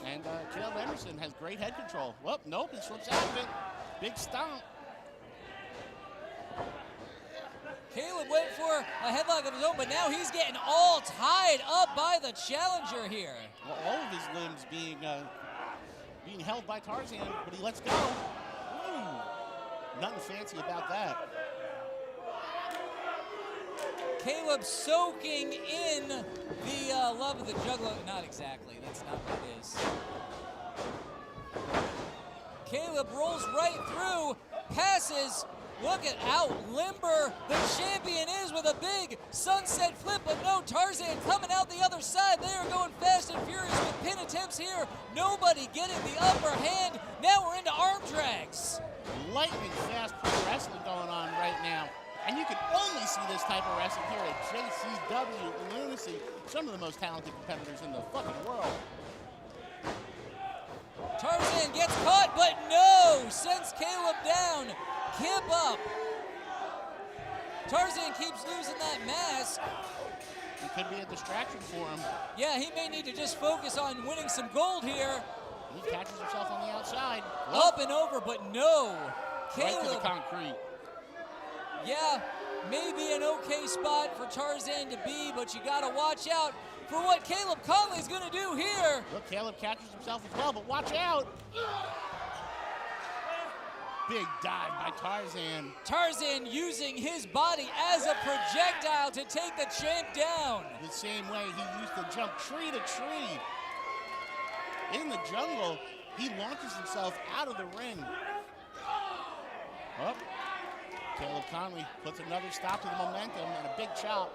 And Caleb Emerson has great head control. Well, nope, he slips out of it. Big stomp. Caleb went for a headlock of his own, but now he's getting all tied up by the challenger here. Well, all of his limbs being held by Tarzan, but he lets go. Ooh, nothing fancy about that. Caleb soaking in the love of the juggler. Not exactly, that's not what it is. Caleb rolls right through, passes. Look at how limber the champion is with a big sunset flip, but no, Tarzan coming out the other side. They are going fast and furious with pin attempts here. Nobody getting the upper hand. Now we're into arm drags. Lightning fast pro wrestling going on right now. And you can only see this type of wrestling here at JCW Lunacy. Some of the most talented competitors in the fucking world. Tarzan gets caught, but no, sends Caleb down. Kip up. Tarzan keeps losing that mask. It could be a distraction for him. Yeah, he may need to just focus on winning some gold here. He catches himself on the outside. Up and over, but no. Right to the Caleb. concrete. Yeah, maybe an okay spot for Tarzan to be, but you gotta watch out for what Caleb Conley's gonna do here. Look, Caleb catches himself as well, but watch out. Big dive by Tarzan. Tarzan using his body as a projectile to take the champ down. The same way he used to jump tree to tree. In the jungle, he launches himself out of the ring. Up. Caleb Conley puts another stop to the momentum and a big chop.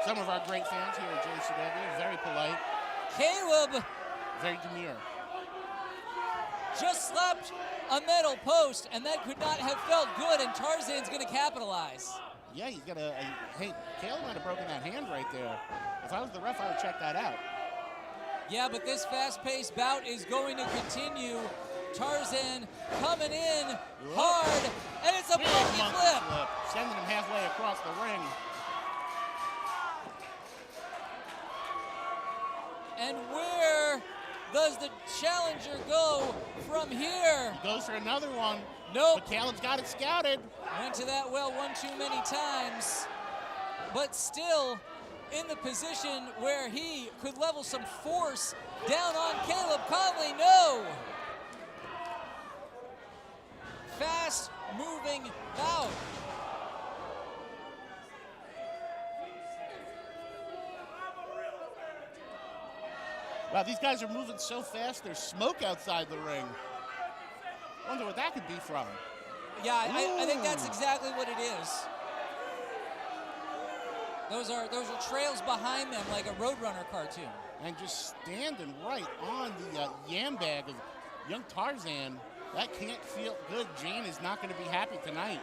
Some of our great fans here at JCW, very polite, Caleb very demure. just slapped a metal post, and that could not have felt good, and Tarzan's going to capitalize. Yeah, he's got a hey, Caleb might have broken that hand right there. If I was the ref, I would check that out. Yeah, but this fast-paced bout is going to continue. Tarzan coming in hard, and it's a Big monkey monkey flip. sending him halfway across the ring. And where does the challenger go from here? He goes for another one. Nope. But Caleb's got it scouted. Went to that well one too many times, but still in the position where he could level some force down on Caleb Conley. No. Fast moving bout. Wow, these guys are moving so fast, there's smoke outside the ring. Wonder what that could be from. Yeah, I think that's exactly what it is. Those are trails behind them like a Roadrunner cartoon. And just standing right on the yam bag of young Tarzan. That can't feel good. Jane is not going to be happy tonight.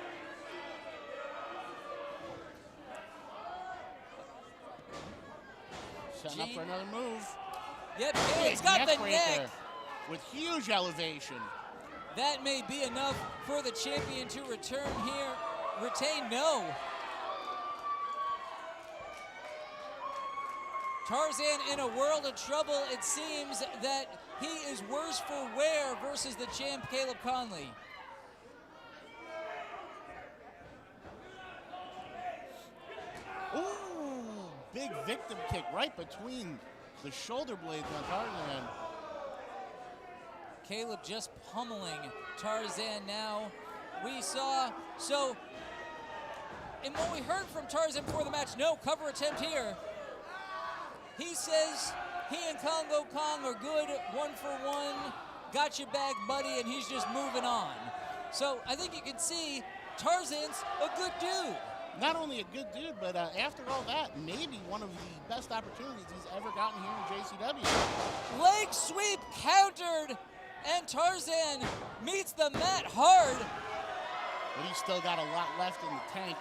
Setting up for another move. Yep, Caleb's got the neck. With huge elevation. That may be enough for the champion to return here. Retain, no. Tarzan in a world of trouble. It seems that he is worse for wear versus the champ Caleb Conley. Ooh, big victim kick right between the shoulder blades on Tarzan. Caleb just pummeling Tarzan now. We saw, so, in what we heard from Tarzan before the match, no cover attempt here. He says he and Congo Kong are good, 1-for-1, got your back, buddy, and he's just moving on. So I think you can see Tarzan's a good dude. Not only a good dude, but after all that, maybe one of the best opportunities he's ever gotten here in JCW. Leg sweep countered, and Tarzan meets the mat hard. But he's still got a lot left in the tank.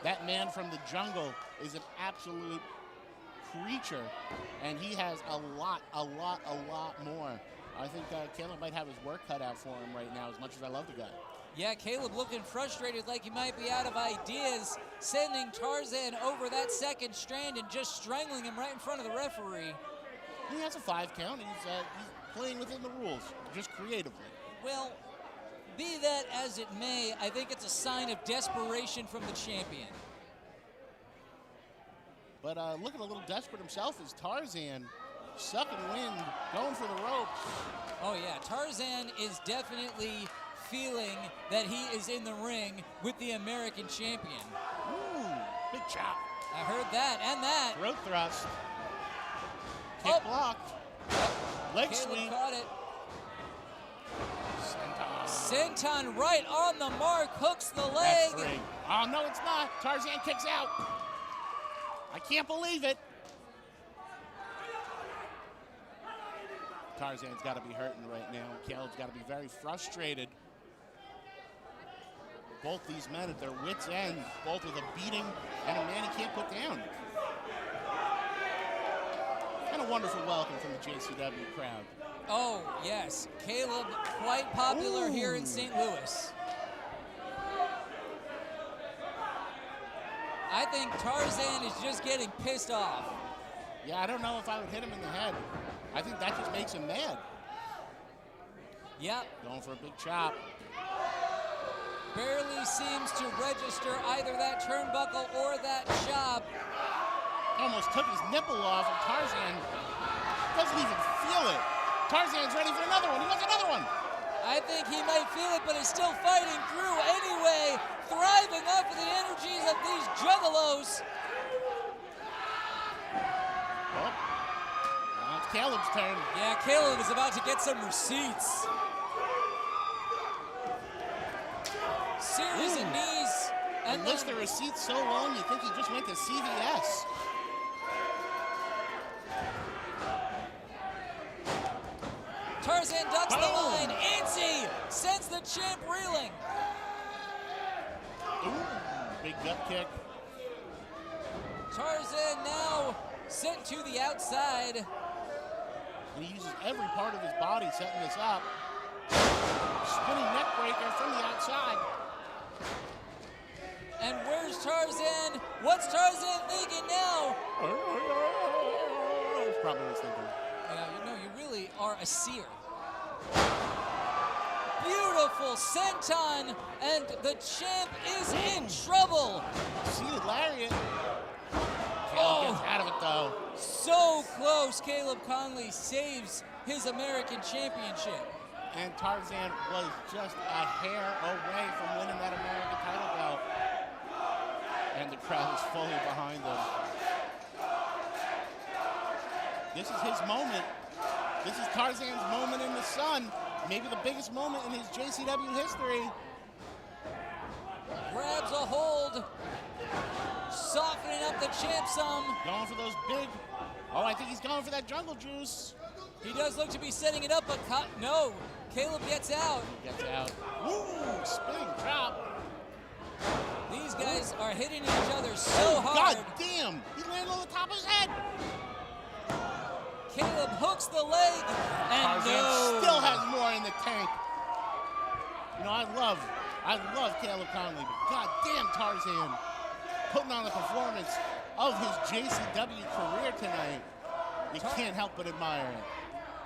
That man from the jungle is an absolute creature, and he has a lot more. I think Caleb might have his work cut out for him right now, as much as I love the guy. Yeah, Caleb looking frustrated like he might be out of ideas, sending Tarzan over that second strand and just strangling him right in front of the referee. He has a 5 count. He's playing within the rules, just creatively. Well, be that as it may, I think it's a sign of desperation from the champion. But looking a little desperate himself is Tarzan, sucking wind, going for the ropes. Oh yeah, Tarzan is definitely feeling that he is in the ring with the American champion. Ooh, big chop. I heard that and that. Throat thrust. Kick blocked. Leg Caleb sweep. caught it. Senton right on the mark, hooks the leg. That's 3. Oh, no, it's not. Tarzan kicks out. I can't believe it. Tarzan's got to be hurting right now. Caleb's got to be very frustrated. Both these men at their wits' end, both with a beating and a man he can't put down. And a wonderful welcome from the JCW crowd. Oh, yes. Caleb, quite popular here in St. Louis. I think Tarzan is just getting pissed off. Yeah, I don't know if I would hit him in the head. I think that just makes him mad. Yep. Going for a big chop. Barely seems to register either that turnbuckle or that chop. Almost took his nipple off, and Tarzan doesn't even feel it. Tarzan's ready for another one. He wants another one. I think he might feel it, but is still fighting through anyway, thriving off of the energies of these juggalos. Well, now it's Caleb's turn. Yeah, Caleb is about to get some receipts. Series of knees And list the receipts so long, you think he just went to CVS. Tarzan ducks the line. Antsy sends the champ reeling. Ooh, big gut kick. Tarzan now sent to the outside. And he uses every part of his body setting this up. Spinning neck breaker from the outside. And where's Tarzan? What's Tarzan thinking now? That's probably what he's thinking. Yeah, you know, you really are a seer. Beautiful senton, and the champ is in trouble. Seated lariat. Caleb gets out of it, though. So close. Caleb Conley saves his American championship. And Tarzan was just a hair away from winning that American title belt. And the crowd is fully behind him. This is his moment. This is Tarzan's moment in the sun. Maybe the biggest moment in his JCW history. Grabs a hold. Softening up the champ some. Going for those big. Oh, I think he's going for that jungle juice. He does look to be setting it up, but no. Caleb gets out. Gets out. Woo! Spinning drop. These guys are hitting each other so hard. God damn! He landed on the top of his head. Caleb hooks the leg, and Tarzan still has more in the tank. You know, I love Caleb Conley, but god damn Tarzan putting on a performance of his JCW career tonight. You can't help but admire it.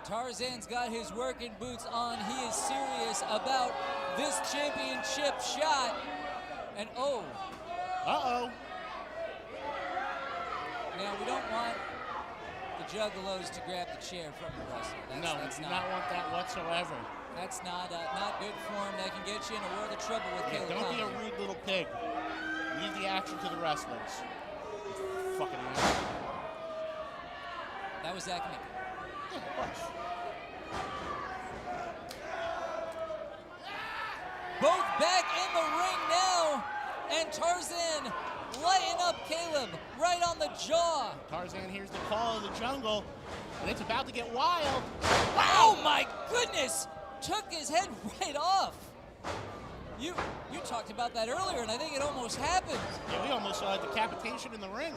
Tarzan's got his working boots on. He is serious about this championship shot. And Uh-oh. Now, we don't want the Juggalos to grab the chair from the wrestler. No, we do not want that whatsoever. That's not good form. That can get you in a world of trouble with Caleb Don't Conley. be a rude little pig. Leave the action to the wrestlers. Fucking ass. That was Zach Mick. Yeah, of course. Both back in the ring now, and Tarzan lighting up Caleb right on the jaw. Tarzan hears the call of the jungle, and it's about to get wild. Wow, my goodness! Took his head right off. You talked about that earlier, and I think it almost happened. Yeah, we almost saw a decapitation in the ring.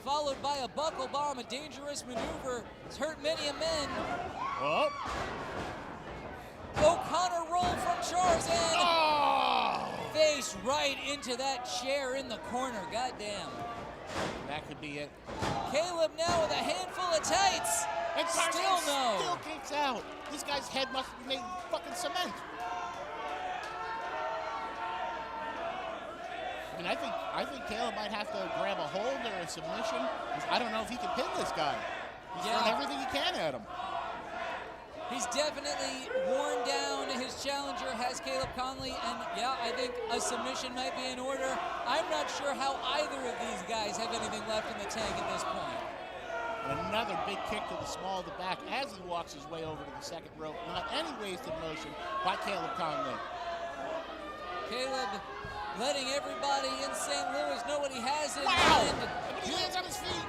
Followed by a buckle bomb, a dangerous maneuver. It's hurt many a man. Oh. O'Connor roll from Tarzan. Oh! Face right into that chair in the corner. Goddamn. That could be it. Caleb now with a handful of tights. And Tarzan still no. Still kicks out. This guy's head must be made fucking cement. I mean, I think Caleb might have to grab a hold or a submission. I don't know if he can pin this guy. He's throwing everything he can at him. He's definitely worn down. His challenger has Caleb Conley, and yeah, I think a submission might be in order. I'm not sure how either of these guys have anything left in the tank at this point. And another big kick to the small of the back as he walks his way over to the second rope. Not any wasted motion by Caleb Conley. Caleb letting everybody in St. Louis know what he has in mind. But he lands on his feet.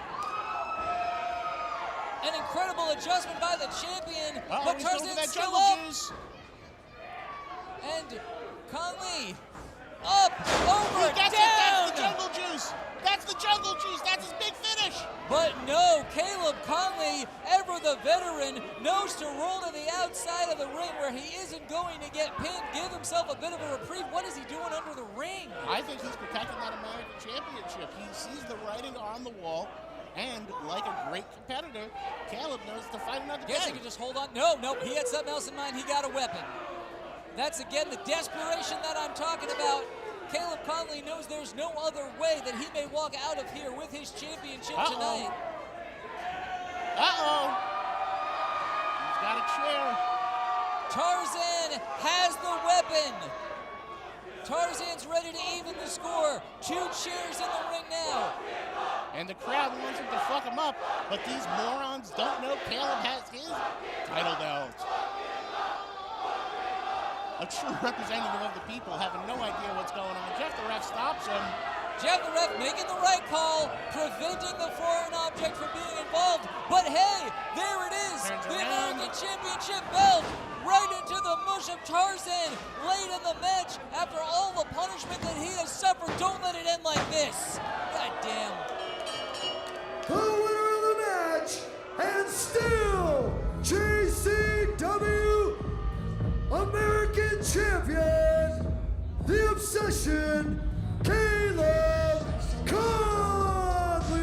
An incredible adjustment by the champion, but he's going for Tarzan's that still jungle up. juice. And Conley up, over, He gets down. it. That's the jungle juice. That's the jungle juice. That's his big finish. But no, Caleb Conley, ever the veteran, knows to roll to the outside of the ring where he isn't going to get pinned, give himself a bit of a reprieve. What is he doing under the ring? I think he's protecting that American championship. He sees the writing on the wall, and like a great competitor, Caleb knows to fight another Guess day. he can just hold on. No, he had something else in mind. He got a weapon. That's again the desperation that I'm talking about. Caleb Conley knows there's no other way that he may walk out of here with his championship tonight. He's got a chair. Tarzan has the weapon. Tarzan's ready to even the score. 2 chairs in the ring now. And the crowd wants him to fuck him up, but these morons don't know Caleb has his title belt. a true representative of the people, having no idea what's going on. Jeff the ref stops him. Jeff the ref making the right call, preventing the foreign object from being involved. But hey, there it is, the American Championship belt right into the mush of Tarzan late in the match after all the punishment that he has suffered. Don't let it end like this. God damn. The winner of the match, and still JCW American Champion, the Obsession, Caleb Conley.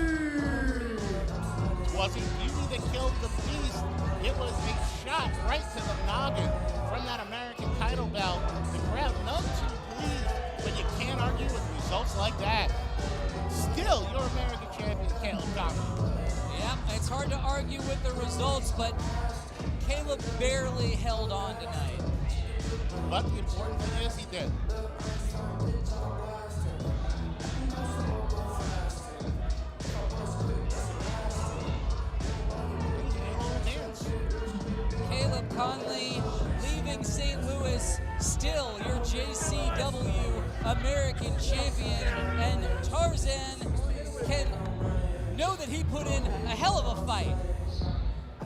Wasn't Beauty that killed the beast. It was a shot right to the noggin from that American title belt. The crowd none too pleased, but you can't argue with results like that. Still, your American champion, Caleb Conley. Yeah, it's hard to argue with the results, but Caleb barely held on tonight. But the important thing is he did. Caleb Conley leaving St. Louis, still your JCW American champion, and Tarzan can know that he put in a hell of a fight.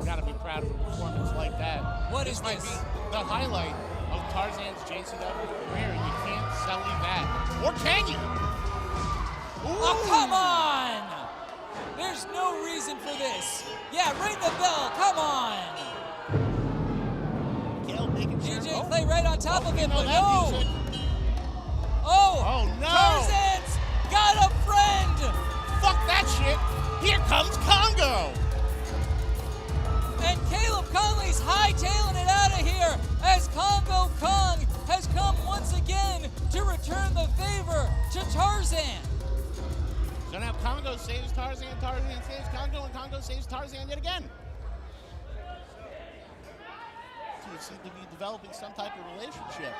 Gotta be proud of a performance like that. What this is might this? be the highlight of Tarzan's JCW career. You can't sully that. Or can you? Ooh. Oh, come on! There's no reason for this. Yeah, ring the bell, come on! DJ Clay right on top of him, but no! Oh, no! Tarzan's got a friend! Fuck that shit! Here comes Congo! And Caleb Conley's hightailing it out of here as Congo Kong has come once again to return the favor to Tarzan. So now Congo saves Tarzan, Tarzan saves Congo, and Congo saves Tarzan yet again. So you seem to be developing some type of relationship.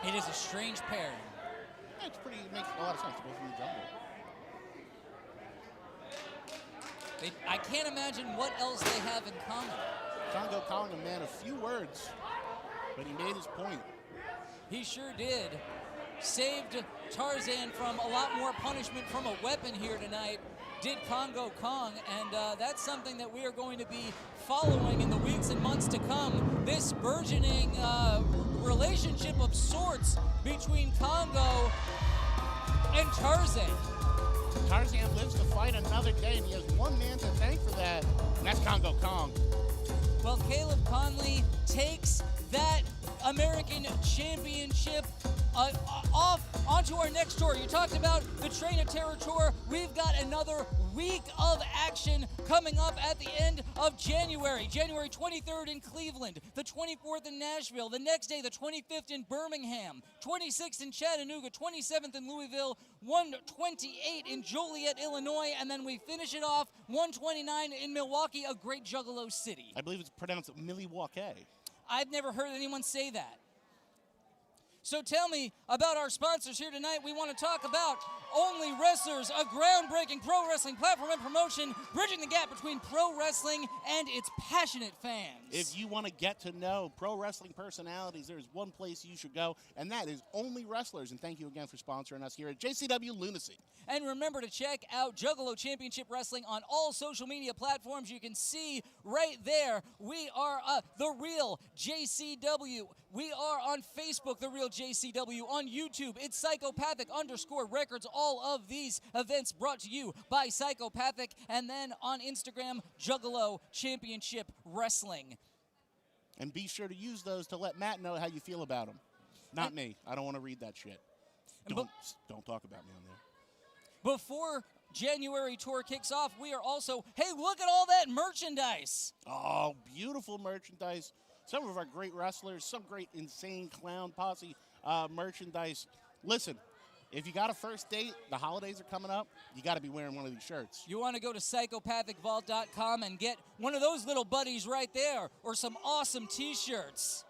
It is a strange pairing. Yeah, it makes a lot of sense to both in the jungle. I can't imagine what else they have in common. Congo Kong, a man of few words, but he made his point. He sure did. Saved Tarzan from a lot more punishment from a weapon here tonight, did Congo Kong, and that's something that we are going to be following in the weeks and months to come. This burgeoning relationship of sorts between Congo and Tarzan. Tarzan lives to fight another day, and he has one man to thank for that, and that's Congo Kong. Well, Caleb Conley takes that American Championship off onto our next tour. You talked about the Train of Terror tour. We've got another week of action coming up at the end of January. January 23rd in Cleveland, the 24th in Nashville, the next day the 25th in Birmingham, 26th in Chattanooga, 27th in Louisville, 128 in Joliet, Illinois, and then we finish it off 129 in Milwaukee, a great Juggalo city. I believe it's pronounced Milwaukee. I've never heard anyone say that. So tell me about our sponsors here tonight. We want to talk about Only Wrestlers, a groundbreaking pro wrestling platform and promotion, bridging the gap between pro wrestling and its passionate fans. If you want to get to know pro wrestling personalities, there's one place you should go, and that is Only Wrestlers. And thank you again for sponsoring us here at JCW Lunacy. And remember to check out Juggalo Championship Wrestling on all social media platforms. You can see right there, we are The Real JCW. We are on Facebook, The Real JCW. On YouTube, it's Psychopathic_Records. All of these events brought to you by Psychopathic. And then on Instagram, Juggalo Championship Wrestling. And be sure to use those to let Matt know how you feel about him. Not me. I don't want to read that shit. Don't talk about me on there. Before January tour kicks off, we are also, hey, look at all that merchandise. Oh, beautiful merchandise. Some of our great wrestlers, some great Insane Clown Posse merchandise. Listen, if you got a first date, the holidays are coming up, you got to be wearing one of these shirts. You want to go to psychopathicvault.com and get one of those little buddies right there, or some awesome t-shirts.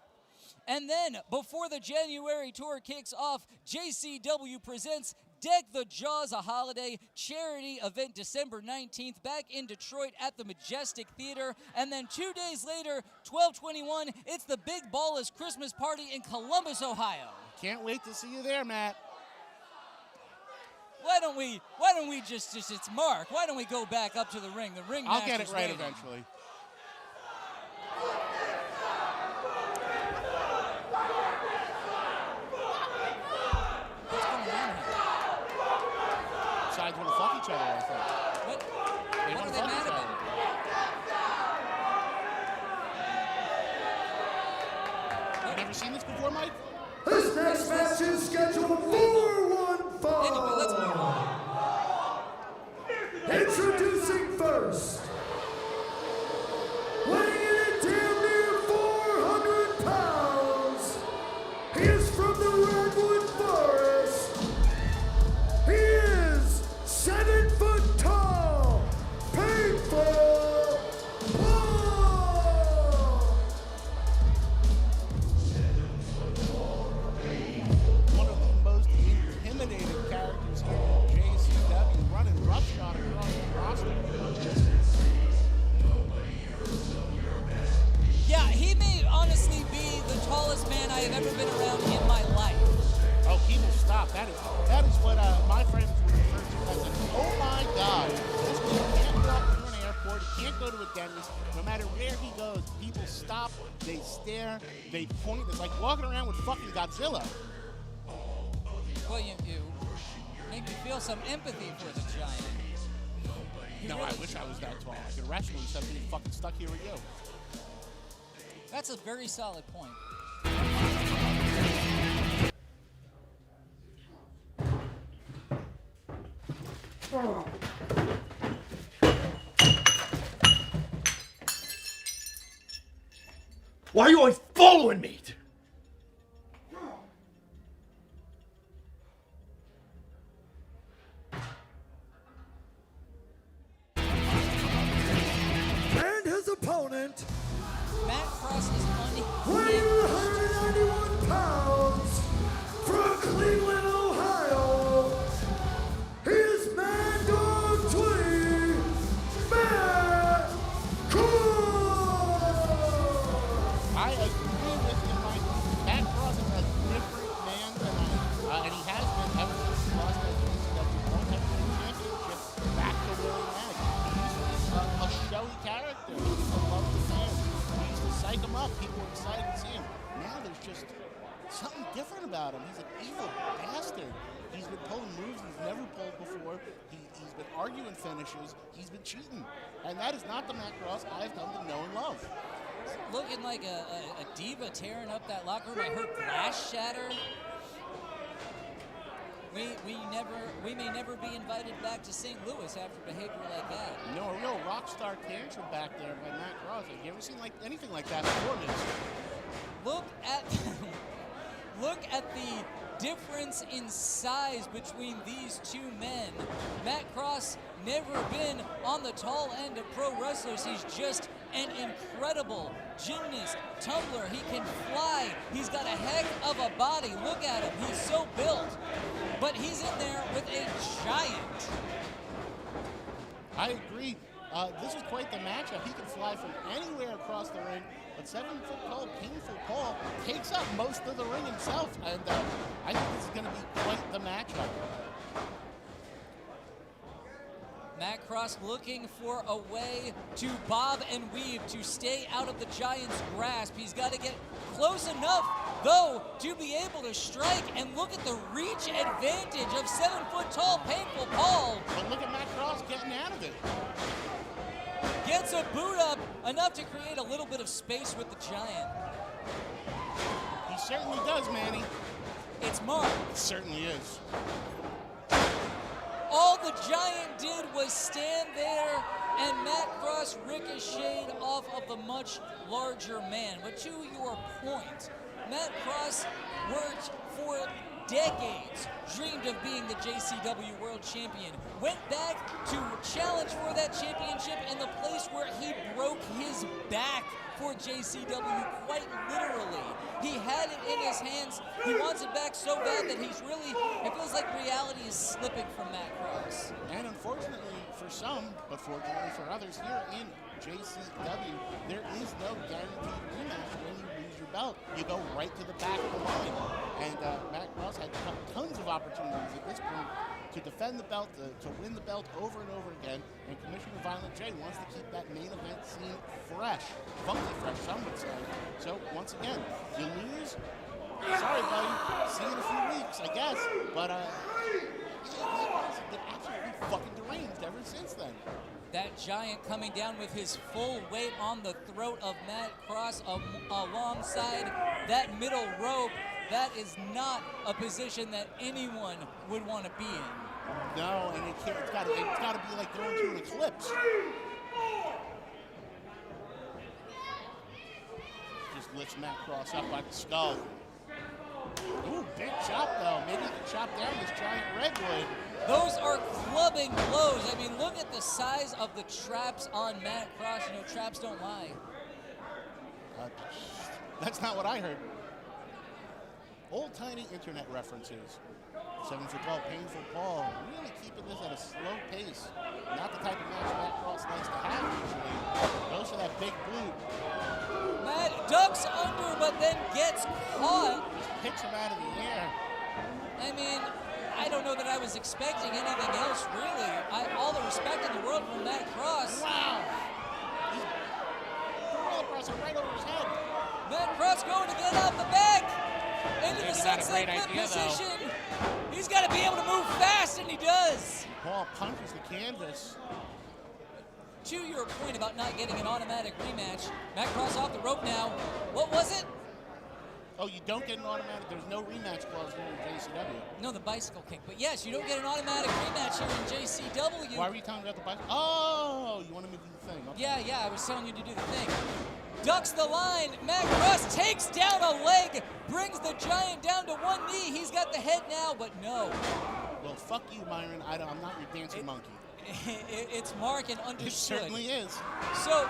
And then, before the January tour kicks off, JCW presents Deck the Jaws, a holiday charity event December 19th back in Detroit at the Majestic Theater. And then 2 days later, 12/21, it's the Big Ballas Christmas Party in Columbus, Ohio. Can't wait to see you there, Matt. Why don't we just it's Mark. Why don't we go back up to the ring? The ring I'll get it master's right waiting. eventually. What's going on here? Sides want to fuck each other, I think. What? They What want are to they fuck mad each about? other. You never seen this before, Mike? This next match is scheduled for one fall. Anyway, let's move on. Introducing first, weighing in at damn near 400 pounds, he is from the Redwood Forest. He is 7 foot tall, Painful Paul. One of the most intimidating characters here in JCW, running roughshod across the roster. Yeah, he may honestly be the tallest man I have ever been around in my life. Oh, he will stop. That is what my friends would refer to as an oh my God. This man can't walk through an airport. He can't go to a dentist. No matter where he goes, people stop, they stare, they point. It's like walking around with fucking Godzilla. Well, you make me feel some empathy for the giant. No, I wish I was that tall. I could wrestle instead of being fucking stuck here with you. That's a very solid point. Why are you always following me? And his opponent, Matt Cross is weighing unhinged. 191 pounds, from Cleveland, Ohio, he is Mad Dog 20, Matt Cross. I agree with you, Mike. Matt Cross is a different man than and he has been ever since he lost that JCW World Heavyweight Championship back to Willie Mack. He's a showy character. He used to love the fans. He used to psych him up. People were excited to see him. Now there's just something different about him. He's an evil bastard. He's been pulling moves he's never pulled before. He's been arguing finishes. He's been cheating. And that is not the Matt Cross I've come to know and love. Looking like a diva tearing up that locker room. I heard glass shatter. We may never be invited back to St. Louis after behavior like that. No, a real rock star tantrum back there by Matt Cross. Have you ever seen anything like that before, Mitch? Look at the difference in size between these two men. Matt Cross never been on the tall end of pro wrestlers. He's just an incredible gymnast, tumbler. He can fly. He's got a heck of a body. Look at him. He's so built. But he's in there with a giant. I agree. This is quite the matchup. He can fly from anywhere across the ring, but 7 foot tall, Painful Paul takes up most of the ring himself, and I think this is going to be quite the matchup. Matt Cross looking for a way to bob and weave to stay out of the Giant's grasp. He's got to get close enough, though, to be able to strike. And look at the reach advantage of 7 foot tall Painful Paul. But look at Matt Cross getting out of it. Gets a boot up, enough to create a little bit of space with the Giant. He certainly does, Manny. It's Mark. It certainly is. All the Giant did was stand there, and Matt Cross ricocheted off of the much larger man. But to your point, Matt Cross worked for decades, dreamed of being the JCW World Champion, went back to challenge for that championship in the place where he broke his back for JCW, quite literally. He had it in his hands. He wants it back so bad that he's really, it feels like reality is slipping from Matt Cross. And unfortunately for some, but fortunately for others, here in JCW, there is no guaranteed rematch when you lose your belt. You go right to the back of the line. And Matt Cross had tons of opportunities at this point to defend the belt, to win the belt over and over again. And Commissioner Violent J wants to keep that main event scene fresh, funky fresh, some would say. So once again, you lose. Sorry, buddy. See you in a few weeks, I guess. But he's been absolutely fucking deranged ever since then. That giant coming down with his full weight on the throat of Matt Cross alongside that middle rope. That is not a position that anyone would want to be in. No, and it's got to be like going through an eclipse. Just lifts Matt Cross up by the skull. Ooh, big chop though. Maybe he can chop down this giant redwood. Those are clubbing blows. I mean, look at the size of the traps on Matt Cross. You know, traps don't lie. That's not what I heard. Old tiny internet references. 7'12", painful Paul, really keeping this at a slow pace. Not the type of match Matt Cross likes to have usually. Goes for that big boot. Matt ducks under, but then gets caught. Just picks him out of the air. I mean, I don't know that I was expecting anything else, really. All the respect in the world for Matt Cross. Wow. He's gorilla pressing right over his head. Matt Cross going to get out the back. Into the Maybe not a sunset great flip idea, position. He's got to be able to move fast, and he does. Paul punches the canvas. To your point about not getting an automatic rematch, Matt Cross off the rope now. What was it? Oh, you don't get an automatic. There's no rematch clause here in JCW. No, the bicycle kick. But yes, you don't get an automatic rematch here in JCW. Why were you telling me about the bicycle? Oh, you wanted me to do the thing. Okay. Yeah, I was telling you to do the thing. Ducks the line. Matt Cross takes down a leg, brings the giant down to one knee. He's got the head now, but no. Well, fuck you, Myron. I'm not your dancing monkey. It's Mark and understood. It certainly is. So,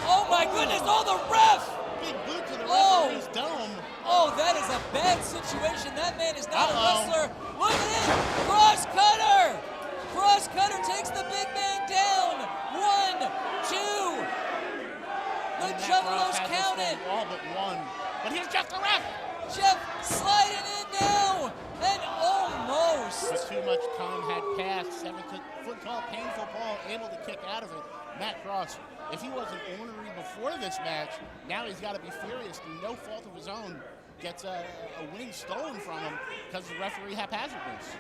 oh my goodness, oh, the ref! Big boot to the referee's dome. Oh, that is a bad situation. That man is not a wrestler. Look at it! Cross cutter! Cross cutter takes the big man down. 1, 2. The Juggalos counted. All but one. But here's Jeff the ref. Jeff sliding in now. And almost. But too much time had passed. 7-foot tall, painful Paul able to kick out of it. Matt Cross, if he wasn't ornery before this match, now he's got to be furious through no fault of his own. Gets a win stolen from him because of referee haphazardness.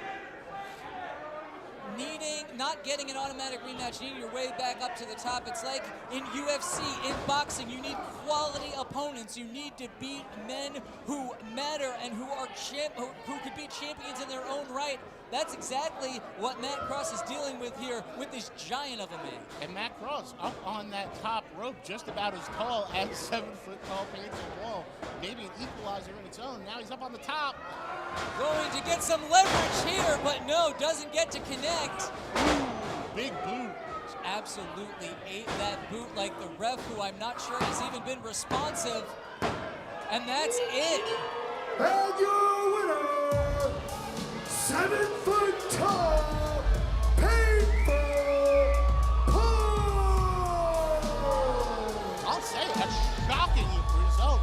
Not getting an automatic rematch, needing your way back up to the top. It's like in UFC, in boxing, you need quality opponents. You need to beat men who matter and who are who could be champions in their own right. That's exactly what Matt Cross is dealing with here with this giant of a man. And Matt Cross up on that top rope, just about as tall as 7-foot tall painful Paul. Maybe an equalizer in its own. Now he's up on the top. Going to get some leverage here, but no, doesn't get to connect. Ooh, big boot. Absolutely ate that boot like the ref, who I'm not sure has even been responsive. And that's it. And your winner, 7-foot tall, painful Paul. I'll say a shocking result.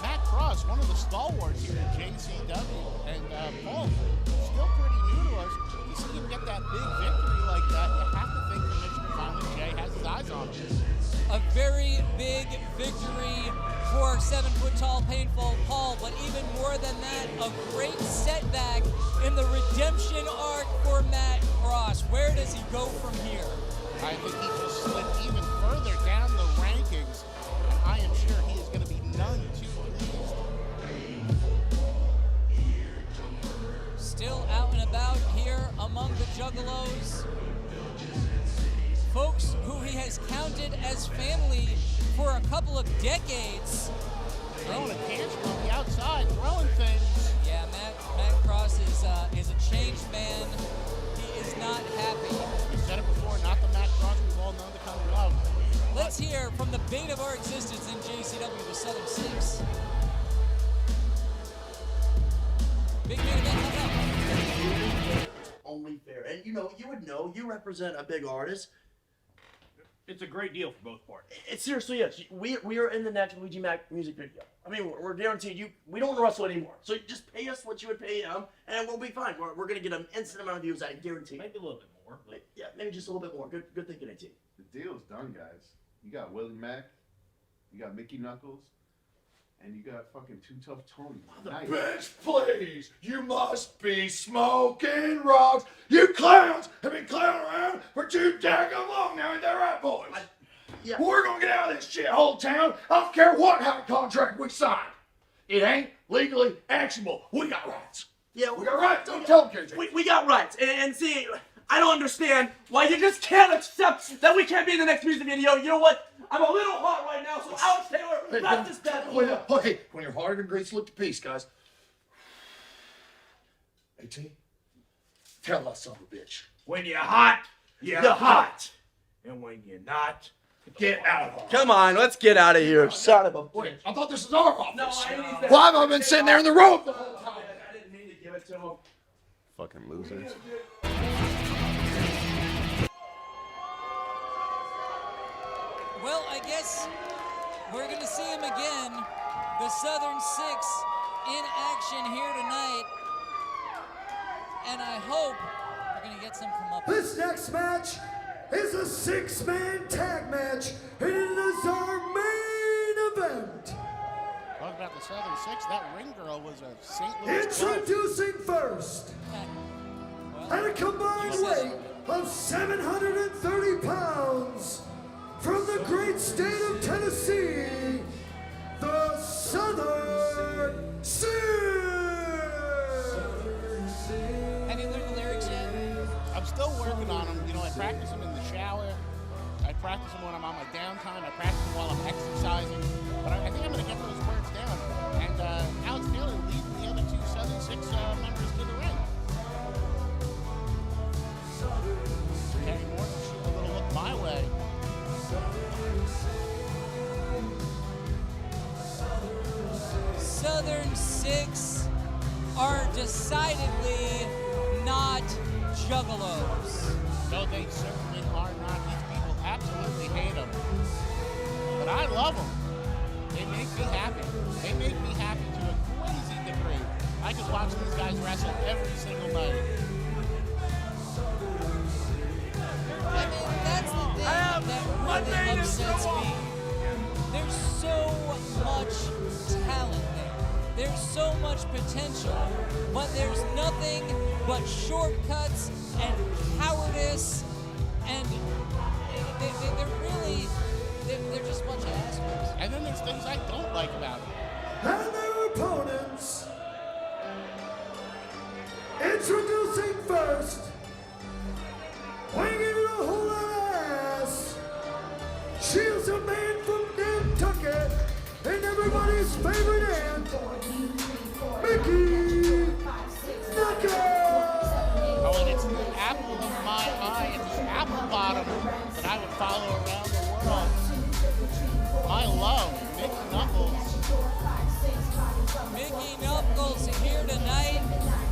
Matt Cross, one of the stalwarts here at JCW, and Paul, still pretty new to us. To see him get that big victory like that, you have to think Commissioner Violent J has his eyes on him. A very big victory for 7-foot tall, painful Paul, but even more than that, a great setback in the redemption arc for Matt Cross. Where does he go from here? I think he just slid even further down the rankings, and I am sure he is going to be none too pleased. Still out and about here among the Juggalos. Folks who he has counted as family for a couple of decades. Throwing a tantrum on the outside, throwing things. Yeah, Matt Cross is a changed man. He is not happy. We said it before, not the Matt Cross we've all known to come to love. Let's hear from the bane of our existence in JCW, the Southern Six. Big main event coming up. Only fair. And you know, you would know, you represent a big artist. It's a great deal for both parties. It seriously is. We are in the next Luigi Mack music video. I mean, we're guaranteed you. We don't want to wrestle anymore. So just pay us what you would pay him, and we'll be fine. We're going to get an instant amount of views, I guarantee. Maybe a little bit more. But... Yeah, maybe just a little bit more. Good thinking, AT. The deal's done, guys. You got Willie Mack, you got Mickey Knuckles, and you got fucking Too Tough Tony. Nice. Bitch, please, you must be smoking rocks. You clowns have been clowning around for too daggone long now, ain't that right, boys? Yeah. We're gonna get out of this shithole town. I don't care what kind of contract we sign. It ain't legally actionable. We got rights. Yeah, we got rights. Don't tell them, KJ. We got rights. And see, I don't understand why you just can't accept that we can't be in the next music video. You know what? I'm a little hot right now, so Alex Taylor, wrap this down. Okay, when your heart and grace look to peace, guys. AT, tell us son of a bitch. When you're hot, you're hot. And when you're not, get out of here. Come on, let's get out of here, son of a bitch. I thought this was our office. No, I need that. Why have I been sitting there in the room the whole time? I didn't mean to give it to him. Fucking losers. Well, I guess we're going to see him again. The Southern Six in action here tonight. And I hope we're going to get some comeuppance. This next match is a six-man tag match, and it is our main event. Talk about the Southern Six. That ring girl was a St. Louis 12. Introducing first, at a combined weight of 730 pounds, from the great state of Tennessee, the Southern Six. Have you learned the lyrics yet? I'm still working on them. You know, I practice them in the shower. I practice them when I'm on my downtime. I practice them while I'm exercising. But I think I'm going to get those words down. And Alex Taylor leads the other two Southern Six members to the ring. Carrie Morton shoot a little look my way. Southern Six are decidedly not juggalos. No, they certainly are not. These people absolutely hate them. But I love them. They make me happy. They make me happy to a crazy degree. I could watch these guys wrestle every single night. I mean, that's the thing that really upsets me. There's so much talent there. There's so much potential, but there's nothing but shortcuts and cowardice, and they're just a bunch of assholes. And then there's things I don't like about it. And their opponents. Introducing first, weighing in a whole lot of ass. She is a man from Nantucket, and everybody's favorite aunt, Mickey Knuckles. Oh, and it's the apple of my eye and the apple bottom that I would follow around the world. My love, Mickey Knuckles. Mickey Knuckles here tonight,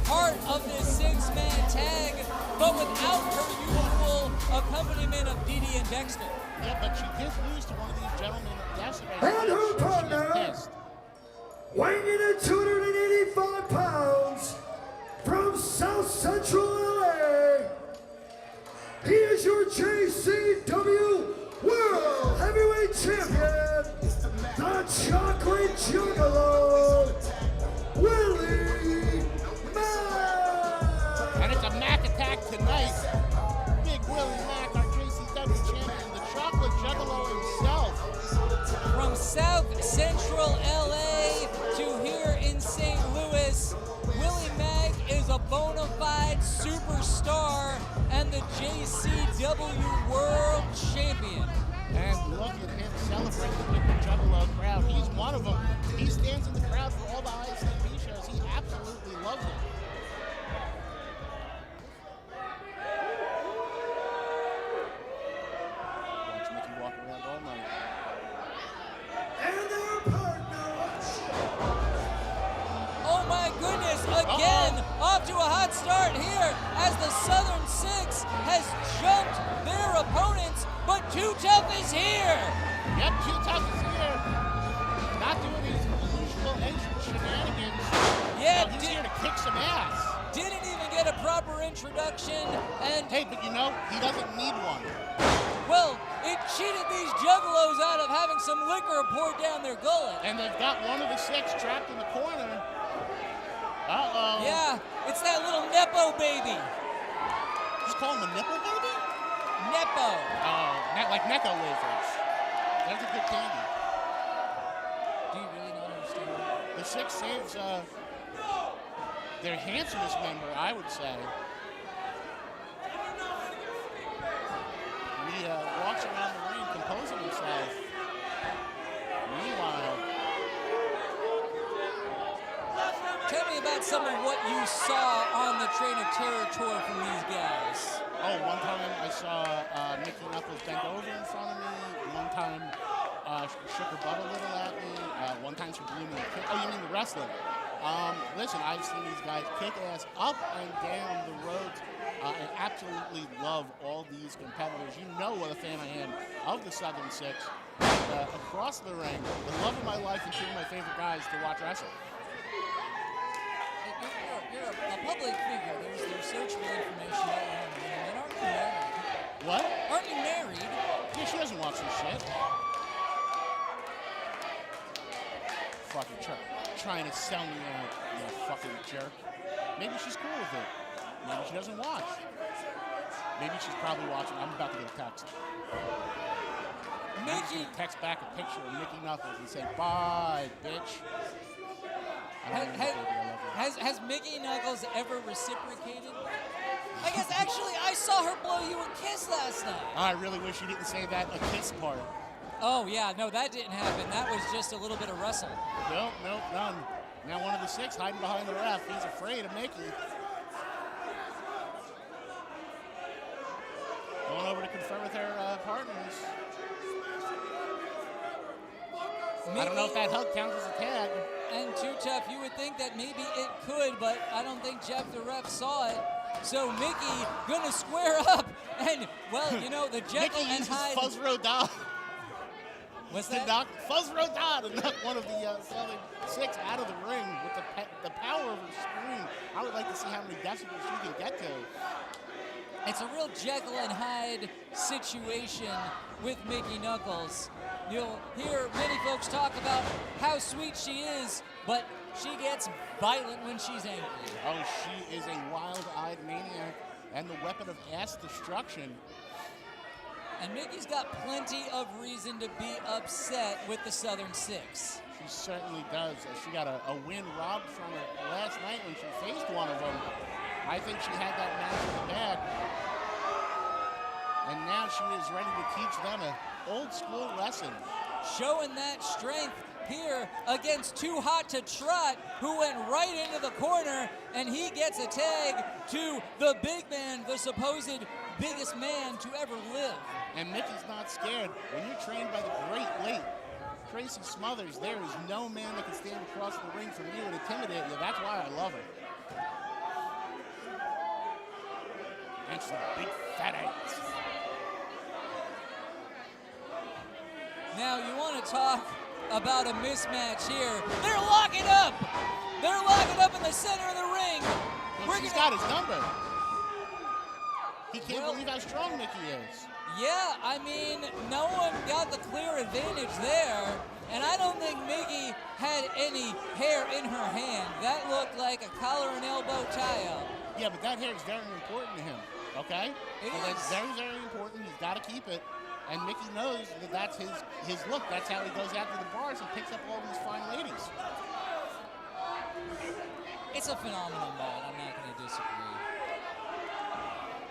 part of this six-man tag, but without her usual accompaniment of Dee Dee and Dexter. Yeah, but she did lose to one of these gentlemen yesterday. And her She was partner, pissed. weighing in at 285 pounds, from South Central LA, he is your JCW World Heavyweight Champion, the Chocolate Juggalo, Willie Mack. And it's a Mack attack tonight. Big Willie Mack, our JCW champion, the chocolate juggalo himself. From South Central LA to here in St. Louis, Willie Mack is a bona fide superstar and the JCW World Champion. And look at him celebrating with the juggalo crowd. He's one of them. He stands in the crowd for all the ICP shows. He absolutely loves it. Watch Mickey walk around all night. And their partner. Oh my goodness, again, start here as the Southern Six has jumped their opponents, but Too Tough is here. Yep, Too Tough is here. Not doing his usual entrance shenanigans. Yeah, he's here to kick some ass. Didn't even get a proper introduction, and hey, but you know, he doesn't need one. Well, it cheated these juggalos out of having some liquor poured down their gullet. And they've got one of the six trapped in the corner. Uh-oh. Yeah, it's that little Nepo baby. Just call him a nipple baby? Nepo. Oh, like Necco wafers. That's a good candy. Do you really not understand? The six saves their handsomest member, I would say. He walks around the ring composing himself. Meanwhile, tell me about some of what you saw on the Train of Terror tour from these guys. Oh, one time I saw Mickey Knuckles bend over in front of me. One time shook her butt a little at me. One time she blew me a kick. Oh, you mean the wrestling? Listen, I've seen these guys kick ass up and down the roads. I absolutely love all these competitors. You know what a fan I am of the Southern Six. Across the ring, the love of my life and two of my favorite guys to watch wrestle. You're a public figure. There's searchable information about you. And aren't you married? What? Aren't you married? Yeah, she doesn't watch this shit. Fucking trying to sell me out, you fucking jerk. Maybe she's cool with it. Maybe she doesn't watch. Maybe she's probably watching. I'm about to get a text. Mickey text back a picture of Mickey Knuckles and say, "Bye, bitch." Has Mickey Knuckles ever reciprocated? I guess actually I saw her blow you a kiss last night. I really wish you didn't say that, a kiss part. Oh yeah, no, that didn't happen. That was just a little bit of wrestle. Nope, none. Now one of the six hiding behind the ref. He's afraid of Mickey. Going over to confer with her partners. I don't know if that hug counts as a tag. And Too Tough, you would think that maybe it could, but I don't think Jeff the ref saw it. So Mickey gonna square up, and well, you know, the Jekyll Mickey and uses Hyde. Fuzz Rodin. What's to that? knock Fuzz Rodin to knock one of the Southern Six out of the ring with the power of her scream. I would like to see how many decibels she can get to. It's a real Jekyll and Hyde situation with Mickey Knuckles. You'll hear many folks talk about how sweet she is, but she gets violent when she's angry. Oh, she is a wild-eyed maniac and the weapon of ass destruction. And Mickey's got plenty of reason to be upset with the Southern Six. She certainly does. She got a win robbed from her last night when she faced one of them. I think she had that match in the bag. And now she is ready to teach them an old-school lesson. Showing that strength here against Too Hot to Trot, who went right into the corner, and he gets a tag to the big man, the supposed biggest man to ever live. And Mickey's not scared. When you're trained by the great late Tracy Smothers, there is no man that can stand across the ring from you and intimidate you. That's why I love her. And she's a big fat ass. Now you want to talk about a mismatch here. They're locking up. They're locking up in the center of the ring. Well, she's got his number. He can't believe how strong Mickey is. Yeah, I mean, no one got the clear advantage there, and I don't think Mickey had any hair in her hand. That looked like a collar and elbow tie-up. Yeah, but that hair is very important to him, okay? That's very, very important. He's got to keep it. And Mickey knows that that's his look. That's how he goes out to the bars and picks up all these fine ladies. It's a phenomenon, Bob. I'm not going to disagree.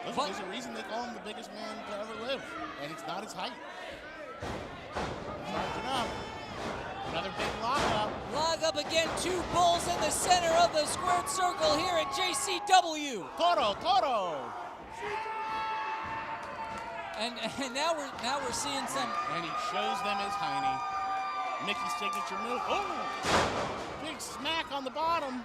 Listen, there's a reason they call him the biggest man to ever live, and it's not his height. Charging up. Another big lockup. Lock up again, two bulls in the center of the squared circle here at JCW. Toro. And now we're seeing some. And he shows them his hiney. Mickey's signature move. Oh! Big smack on on the bottom.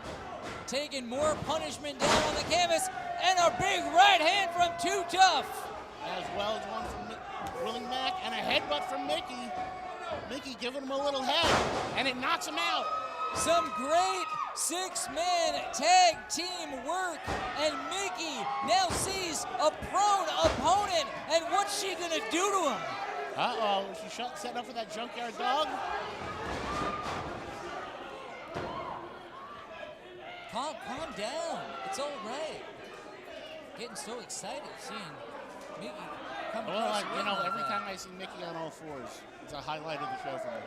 Taking more punishment down on the canvas, and a big right hand from Too Tough. As well as one from Willie Mack, and a headbutt from Mickey. Mickey giving him a little head, and it knocks him out. Some great six-man tag team work, and Mickey now sees a prone opponent, and what's she gonna do to him? Uh-oh, is she setting up for that junkyard dog? Calm down. It's all right. Getting so excited seeing Mickey come Well, across like, the you ring know, like every that. time I see Mickey on all fours, it's a highlight of the show for me.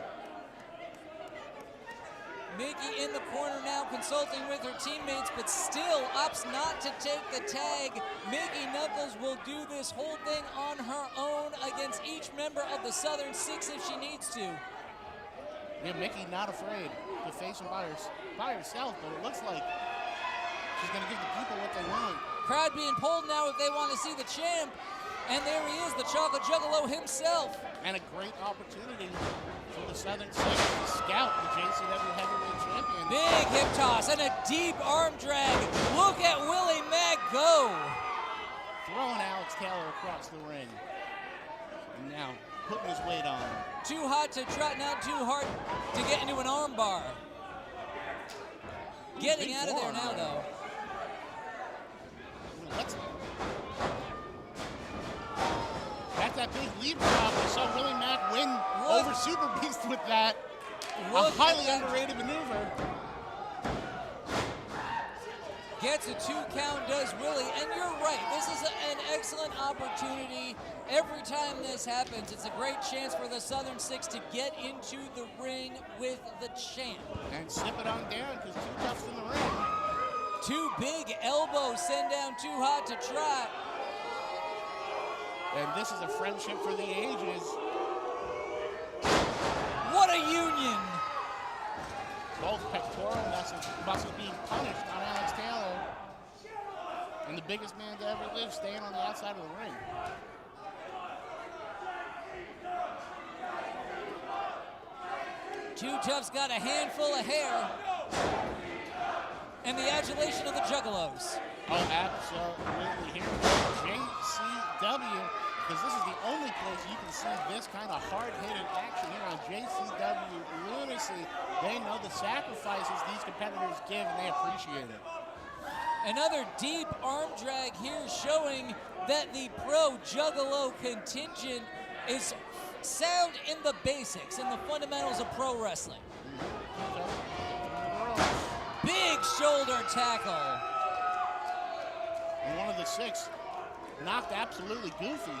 Mickey in the corner now consulting with her teammates, but still opts not to take the tag. Mickey Knuckles will do this whole thing on her own against each member of the Southern Six if she needs to. Yeah, Mickey not afraid to face him by herself, but it looks like she's going to give the people what they want. Crowd being pulled now if they want to see the champ. And there he is, the Chocolate Juggalo himself. And a great opportunity for the Southern Six to scout the JCW Heavyweight Champion. Big hip toss and a deep arm drag. Look at Willie Mack go. Throwing Alex Taylor across the ring. And now putting his weight on him. Too hot to trot, not too hard to get into an arm bar. Getting Big out of there forearm now, there. though. That's that big lead drop. We saw Willie Mack win over Super Beast with that. A highly underrated maneuver. Gets a 2 count, does Willie, and you're right. This is an excellent opportunity. Every time this happens, it's a great chance for the Southern Six to get into the ring with the champ. And slip it on down because Too Tough's in the ring. 2 big elbows send down Too Hot to Trot. And this is a friendship for the ages. What a union! Both pectoral muscles being punished on Alex Taylor. And the biggest man to ever live staying on the outside of the ring. Too Tough's got a handful of hair. And the adulation of the Juggalos. Oh, absolutely. Here JCW, because this is the only place you can see this kind of hard-hitting action here on JCW Lunacy. They know the sacrifices these competitors give, and they appreciate it. Another deep arm drag here showing that the pro Juggalo contingent is sound in the basics, in the fundamentals of pro wrestling. Big shoulder tackle. And one of the six knocked absolutely goofy.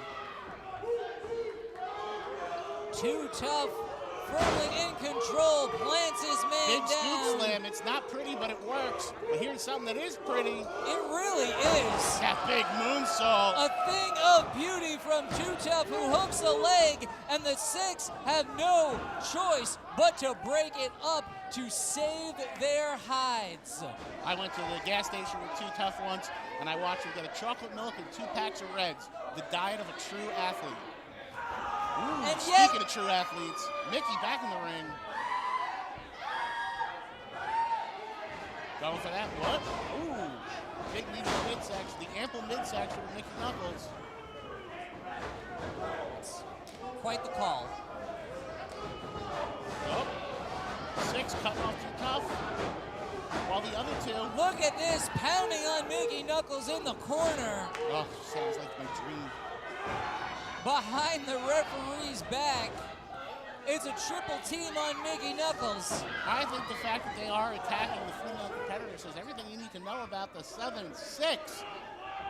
Too Tough, firmly in control, plants his man Big down. scoop slam. It's not pretty, but it works. But here's something that is pretty. It really is. That big moonsault. A thing of beauty from Too Tough, who hooks a leg, and the six have no choice but to break it up to save their hides. I went to the gas station with Too Tough once, and I watched him get a chocolate milk and 2 packs of Reds, the diet of a true athlete. Ooh, And speaking yet- of true athletes, Mickey back in the ring. Going for that, what? Ooh, big lead in the midsection, the ample midsection of Mickey Knuckles. Quite the call. Oh, 6 cutting off Too Tough. While the other 2. Look at this, pounding on Mickey Knuckles in the corner. Oh, sounds like my dream. Behind the referee's back. It's a triple team on Mickey Knuckles. I think the fact that they are attacking the female competitor says everything you need to know about the Southern Six.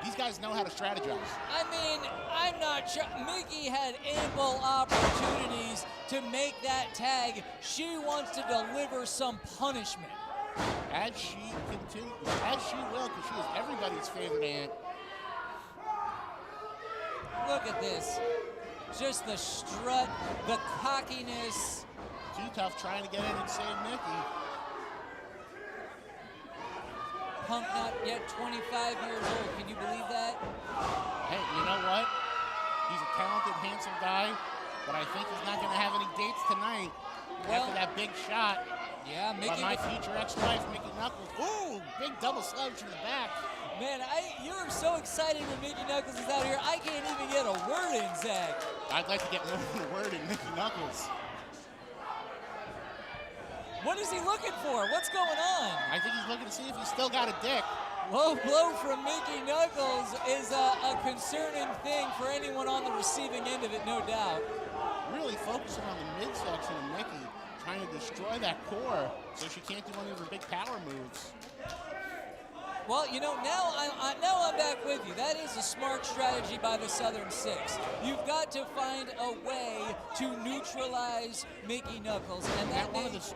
These guys know how to strategize. I mean, I'm not sure. Mickey had ample opportunities to make that tag. She wants to deliver some punishment. As she continues, as she will, because she is everybody's favorite aunt. Look at this. Just the strut, the cockiness. Too Tough trying to get in and save Mickey. Punk not yet 25 years old. Can you believe that? Hey, you know what? He's a talented, handsome guy, but I think he's not going to have any dates tonight after that big shot. Yeah, By Mickey. my future ex-wife, Mickey Knuckles. Ooh, big double sledge from the back. Man, you're so excited when Mickey Knuckles is out here. I can't even get a word in, Zach. I'd like to get more than a word in Mickey Knuckles. What is he looking for? What's going on? I think he's looking to see if he's still got a dick. Low blow from Mickey Knuckles is a concerning thing for anyone on the receiving end of it, no doubt. Really focusing on the midsection of Mickey, trying to destroy that core so she can't do any of her big power moves. Well, you know, now I'm back with you. That is a smart strategy by the Southern Six. You've got to find a way to neutralize Mickey Knuckles, and that one of means...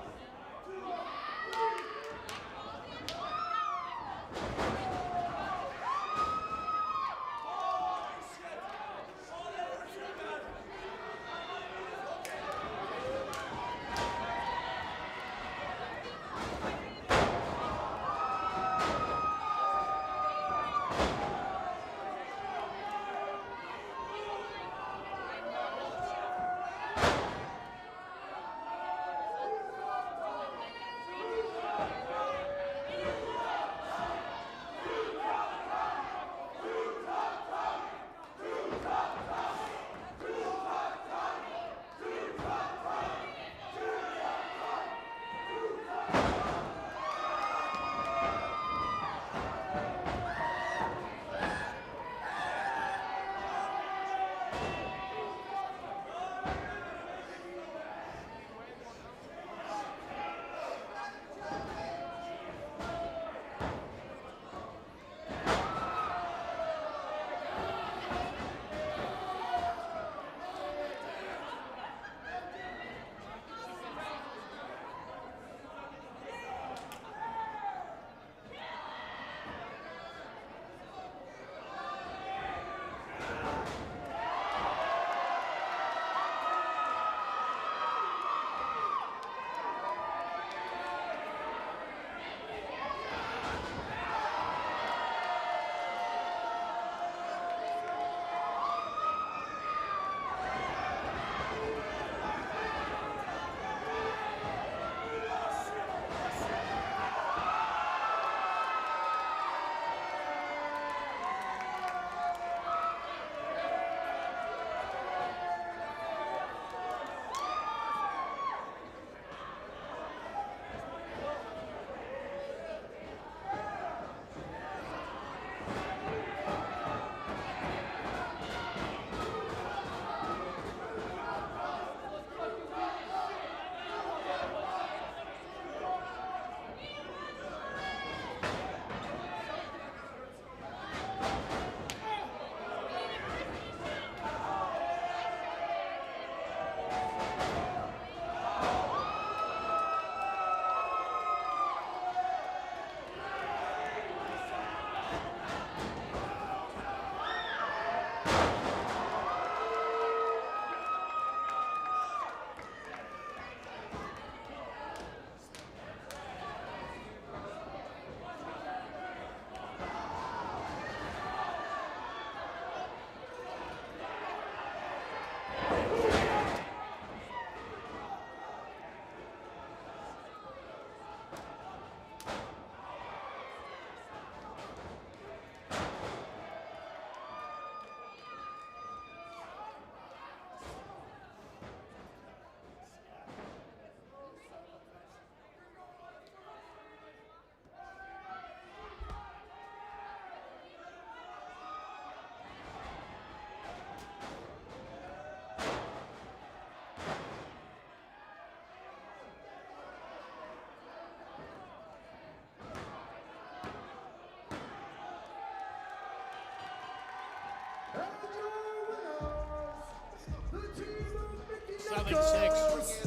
Southern Six.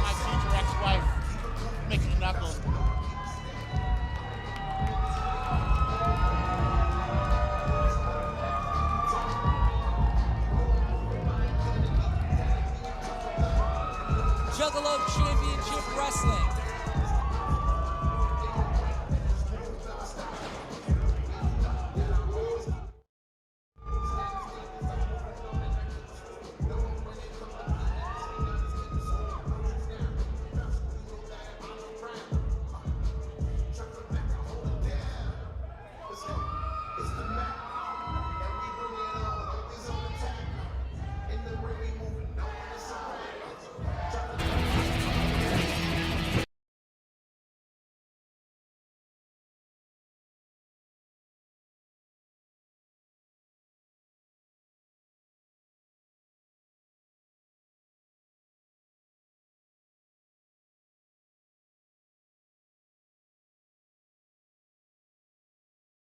My future ex-wife, Mickey Knuckles. Championship Wrestling.